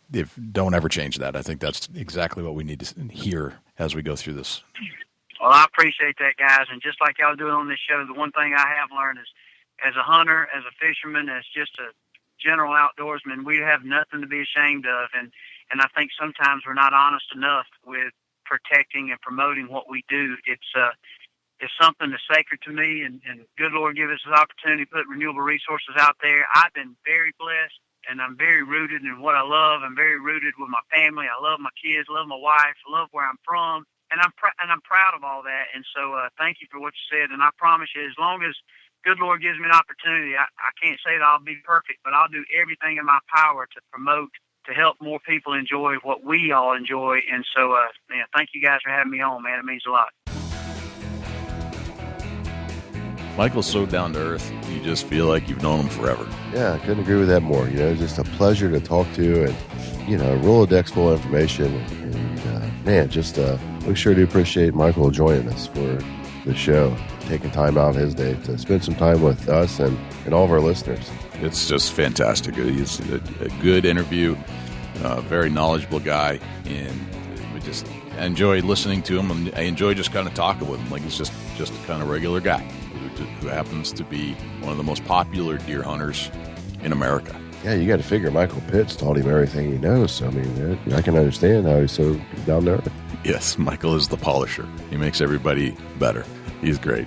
don't ever change that. I think that's exactly what we need to hear as we go through this. Well, I appreciate that, guys. And just like y'all doing on this show, the one thing I have learned is as a hunter, as a fisherman, as just a general outdoorsman, we have nothing to be ashamed of. And I think sometimes we're not honest enough with protecting and promoting what we do. It's something that's sacred to me, and good Lord give us this opportunity to put renewable resources out there. I've been very blessed, and I'm very rooted in what I love. I'm very rooted with my family. I love my kids, love my wife, love where I'm from. And I'm proud of all that. And so thank you for what you said. And I promise you, as long as good Lord gives me an opportunity, I can't say that I'll be perfect, but I'll do everything in my power to promote, help more people enjoy what we all enjoy. And so, thank you guys for having me on, man. It means a lot. Michael's so down to earth, you just feel like you've known him forever. Yeah, I couldn't agree with that more. Just a pleasure to talk to, and a Rolodex full of information. And man, we sure do appreciate Michael joining us for the show, taking time out of his day to spend some time with us and all of our listeners. It's just fantastic. He's a good interview, very knowledgeable guy, and we just enjoy listening to him. And I enjoy just kind of talking with him, like he's just a kind of regular guy who happens to be one of the most popular deer hunters in America. Yeah, you got to figure Michael Pitts taught him everything he knows. So, I mean, I can understand how he's so down to earth. Yes, Michael is the polisher. He makes everybody better. He's great.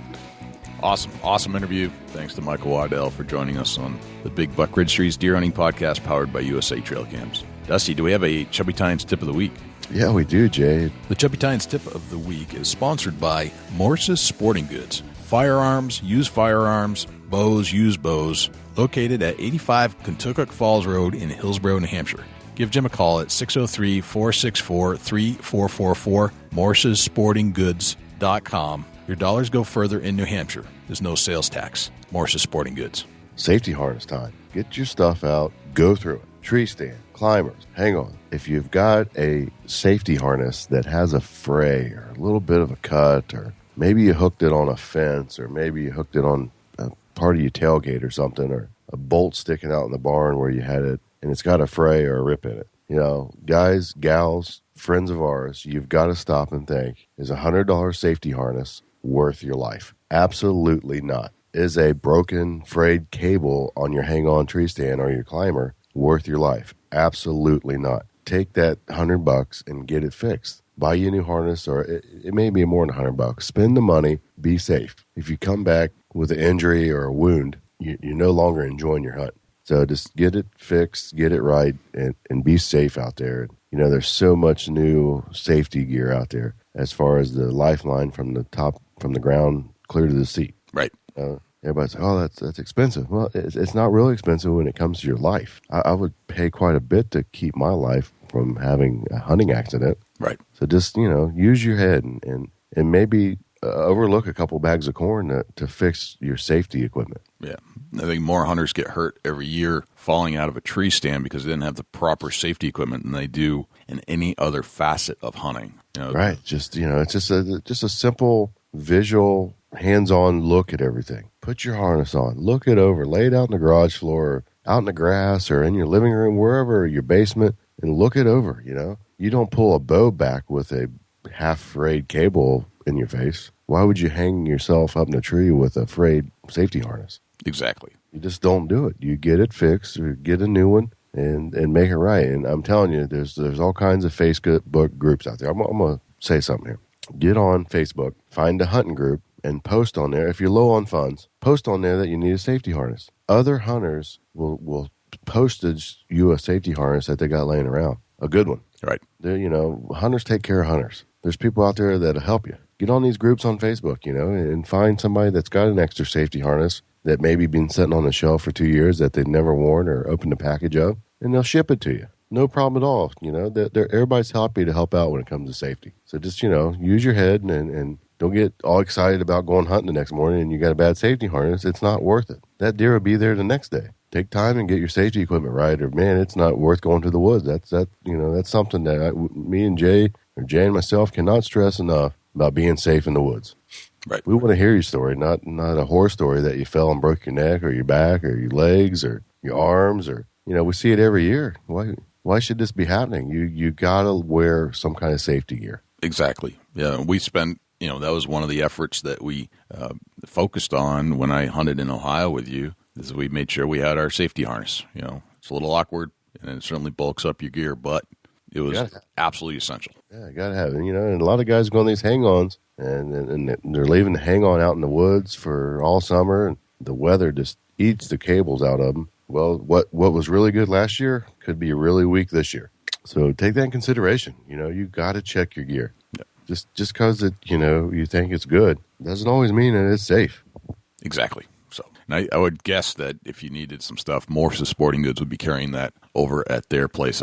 Awesome interview. Thanks to Michael Waddell for joining us on the Big Buck Registries Deer Hunting Podcast powered by USA Trail Cams. Dusty, do we have a Chubby Tines tip of the week? Yeah, we do, Jay. The Chubby Tines tip of the week is sponsored by Morse's Sporting Goods. Firearms, used firearms, bows, used bows, located at 85 Kentucky Falls Road in Hillsborough, New Hampshire. Give Jim a call at 603-464-3444, morsessportinggoods.com. Your dollars go further in New Hampshire. There's no sales tax. Morse's Sporting Goods. Safety harness time. Get your stuff out. Go through it. Tree stand, climbers, hang on. If you've got a safety harness that has a fray or a little bit of a cut, or maybe you hooked it on a fence, or maybe you hooked it on a part of your tailgate or something, or a bolt sticking out in the barn where you had it, and it's got a fray or a rip in it. Guys, gals, friends of ours, you've got to stop and think, is a $100 safety harness worth your life? Absolutely not. Is a broken, frayed cable on your hang-on tree stand or your climber worth your life? Absolutely not. Take that $100 and get it fixed. Buy you a new harness, or it may be more than $100. Spend the money. Be safe. If you come back with an injury or a wound, you're no longer enjoying your hunt. So just get it fixed, get it right, and be safe out there. There's so much new safety gear out there as far as the lifeline from the ground clear to the seat. Right. Everybody's like, oh, that's expensive. Well, it's not really expensive when it comes to your life. I would pay quite a bit to keep my life from having a hunting accident. Right. So just, use your head and maybe overlook a couple bags of corn to fix your safety equipment. Yeah. I think more hunters get hurt every year falling out of a tree stand because they didn't have the proper safety equipment than they do in any other facet of hunting. Right. Just, it's just a simple visual, hands-on look at everything. Put your harness on, look it over, lay it out on the garage floor, or out in the grass, or in your living room, wherever, your basement, and look it over. You don't pull a bow back with a half-frayed cable in your face. Why would you hang yourself up in a tree with a frayed safety harness? Exactly. You just don't do it. You get it fixed, or get a new one, and make it right. And I'm telling you, there's all kinds of Facebook groups out there. I'm going to say something here. Get on Facebook, find a hunting group, and post on there. If you're low on funds, post on there that you need a safety harness. Other hunters will postage you a safety harness that they got laying around. A good one. Right. Hunters take care of hunters. There's people out there that'll help you. Get on these groups on Facebook, and find somebody that's got an extra safety harness that maybe been sitting on the shelf for 2 years that they've never worn or opened a package of, and they'll ship it to you. No problem at all. Everybody's happy to help out when it comes to safety. So just, use your head and don't get all excited about going hunting the next morning and you got a bad safety harness. It's not worth it. That deer will be there the next day. Take time and get your safety equipment right, or man, it's not worth going to the woods. That's something that me and Jay, or Jay and myself, cannot stress enough about being safe in the woods. Right. We want to hear your story, not a horror story that you fell and broke your neck or your back or your legs or your arms, or we see it every year. Why should this be happening? You gotta wear some kind of safety gear. Exactly. Yeah, we spent. That was one of the efforts that we focused on when I hunted in Ohio with you. Is we made sure we had our safety harness. It's a little awkward, and it certainly bulks up your gear, but it was absolutely essential. Yeah, you gotta have it. And a lot of guys go on these hang-ons, and they're leaving the hang-on out in the woods for all summer, and the weather just eats the cables out of them. Well, what was really good last year could be really weak this year. So take that in consideration. You got to check your gear. Yeah. Just because you think it's good doesn't always mean that it's safe. Exactly. So And I would guess that if you needed some stuff, Morse's Sporting Goods would be carrying that over at their place.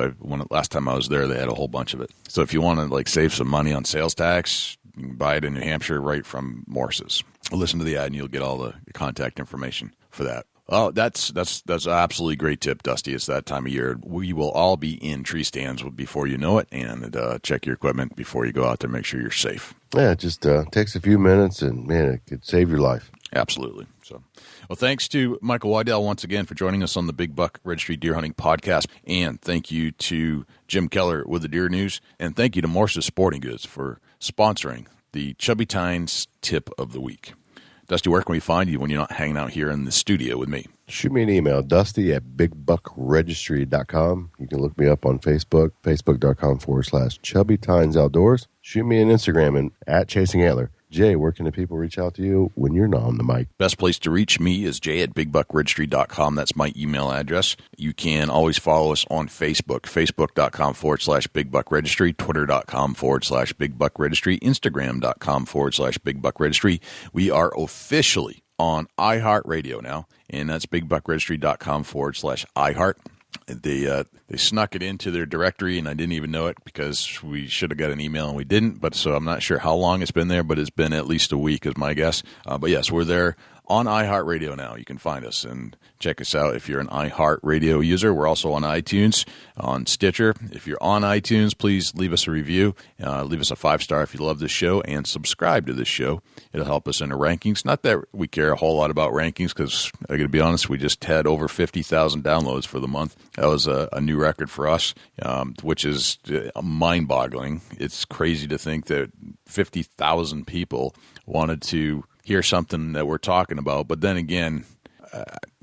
Last time I was there, they had a whole bunch of it. So if you want to like save some money on sales tax, you can buy it in New Hampshire right from Morse's. Listen to the ad and you'll get all the contact information for that. Oh, that's an absolutely great tip, Dusty. It's that time of year. We will all be in tree stands before you know it, and check your equipment before you go out there. Make sure you're safe. Yeah, it just takes a few minutes, and man, it could save your life. Absolutely. So, well, thanks to Michael Waddell once again for joining us on the Big Buck Registry Deer Hunting Podcast, and thank you to Jim Keller with the Deer News, and thank you to Morse's Sporting Goods for sponsoring the Chubby Tines Tip of the Week. Dusty, where can we find you when you're not hanging out here in the studio with me? Shoot me an email, dusty@bigbuckregistry.com. You can look me up on Facebook, facebook.com/Chubby Tines Outdoors. Shoot me an Instagram and @ChasingAntler. Jay, where can the people reach out to you when you're not on the mic? Best place to reach me is jay@bigbuckregistry.com. That's my email address. You can always follow us on Facebook, facebook.com/bigbuckregistry, twitter.com/bigbuckregistry, instagram.com/bigbuckregistry. We are officially on iHeartRadio now, and that's bigbuckregistry.com/iHeart. They snuck it into their directory, and I didn't even know it because we should have got an email and we didn't. But so I'm not sure how long it's been there, but it's been at least a week is my guess. But yes, we're there on iHeartRadio now. You can find us and check us out if you're an iHeartRadio user. We're also on iTunes, on Stitcher. If you're on iTunes, please leave us a review. Leave us a 5-star if you love this show, and subscribe to this show. It'll help us in the rankings. Not that we care a whole lot about rankings because, I got to be honest, we just had over 50,000 downloads for the month. That was a new record for us, which is mind-boggling. It's crazy to think that 50,000 people wanted to hear something that we're talking about, but then again,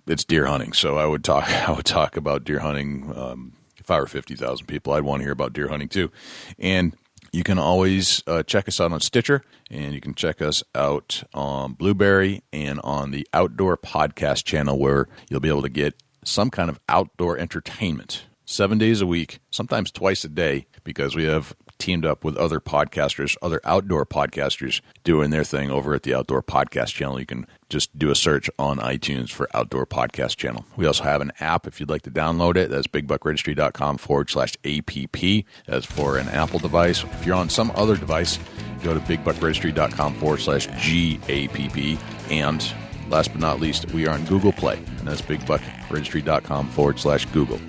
it's deer hunting. So I would talk about deer hunting. If I were 50,000 people, I'd want to hear about deer hunting too. And you can always check us out on Stitcher, and you can check us out on Blueberry and on the Outdoor Podcast channel, where you'll be able to get some kind of outdoor entertainment 7 days a week, sometimes twice a day, because we have teamed up with other podcasters, other outdoor podcasters doing their thing over at the Outdoor Podcast channel. You can just do a search on iTunes for Outdoor Podcast channel. We also have an app if you'd like to download it. That's bigbuckregistry.com/app. That's for an Apple device. If you're on some other device, go to bigbuckregistry.com/GAPP. And last but not least, we are on Google Play, and that's bigbuckregistry.com/Google.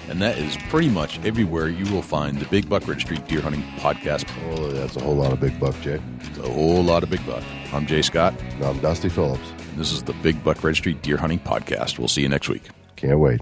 And that is pretty much everywhere you will find the Big Buck Registry Deer Hunting Podcast. Oh, that's a whole lot of big buck, Jay. A whole lot of big buck. I'm Jay Scott. And I'm Dusty Phillips. This is the Big Buck Registry Deer Hunting Podcast. We'll see you next week. Can't wait.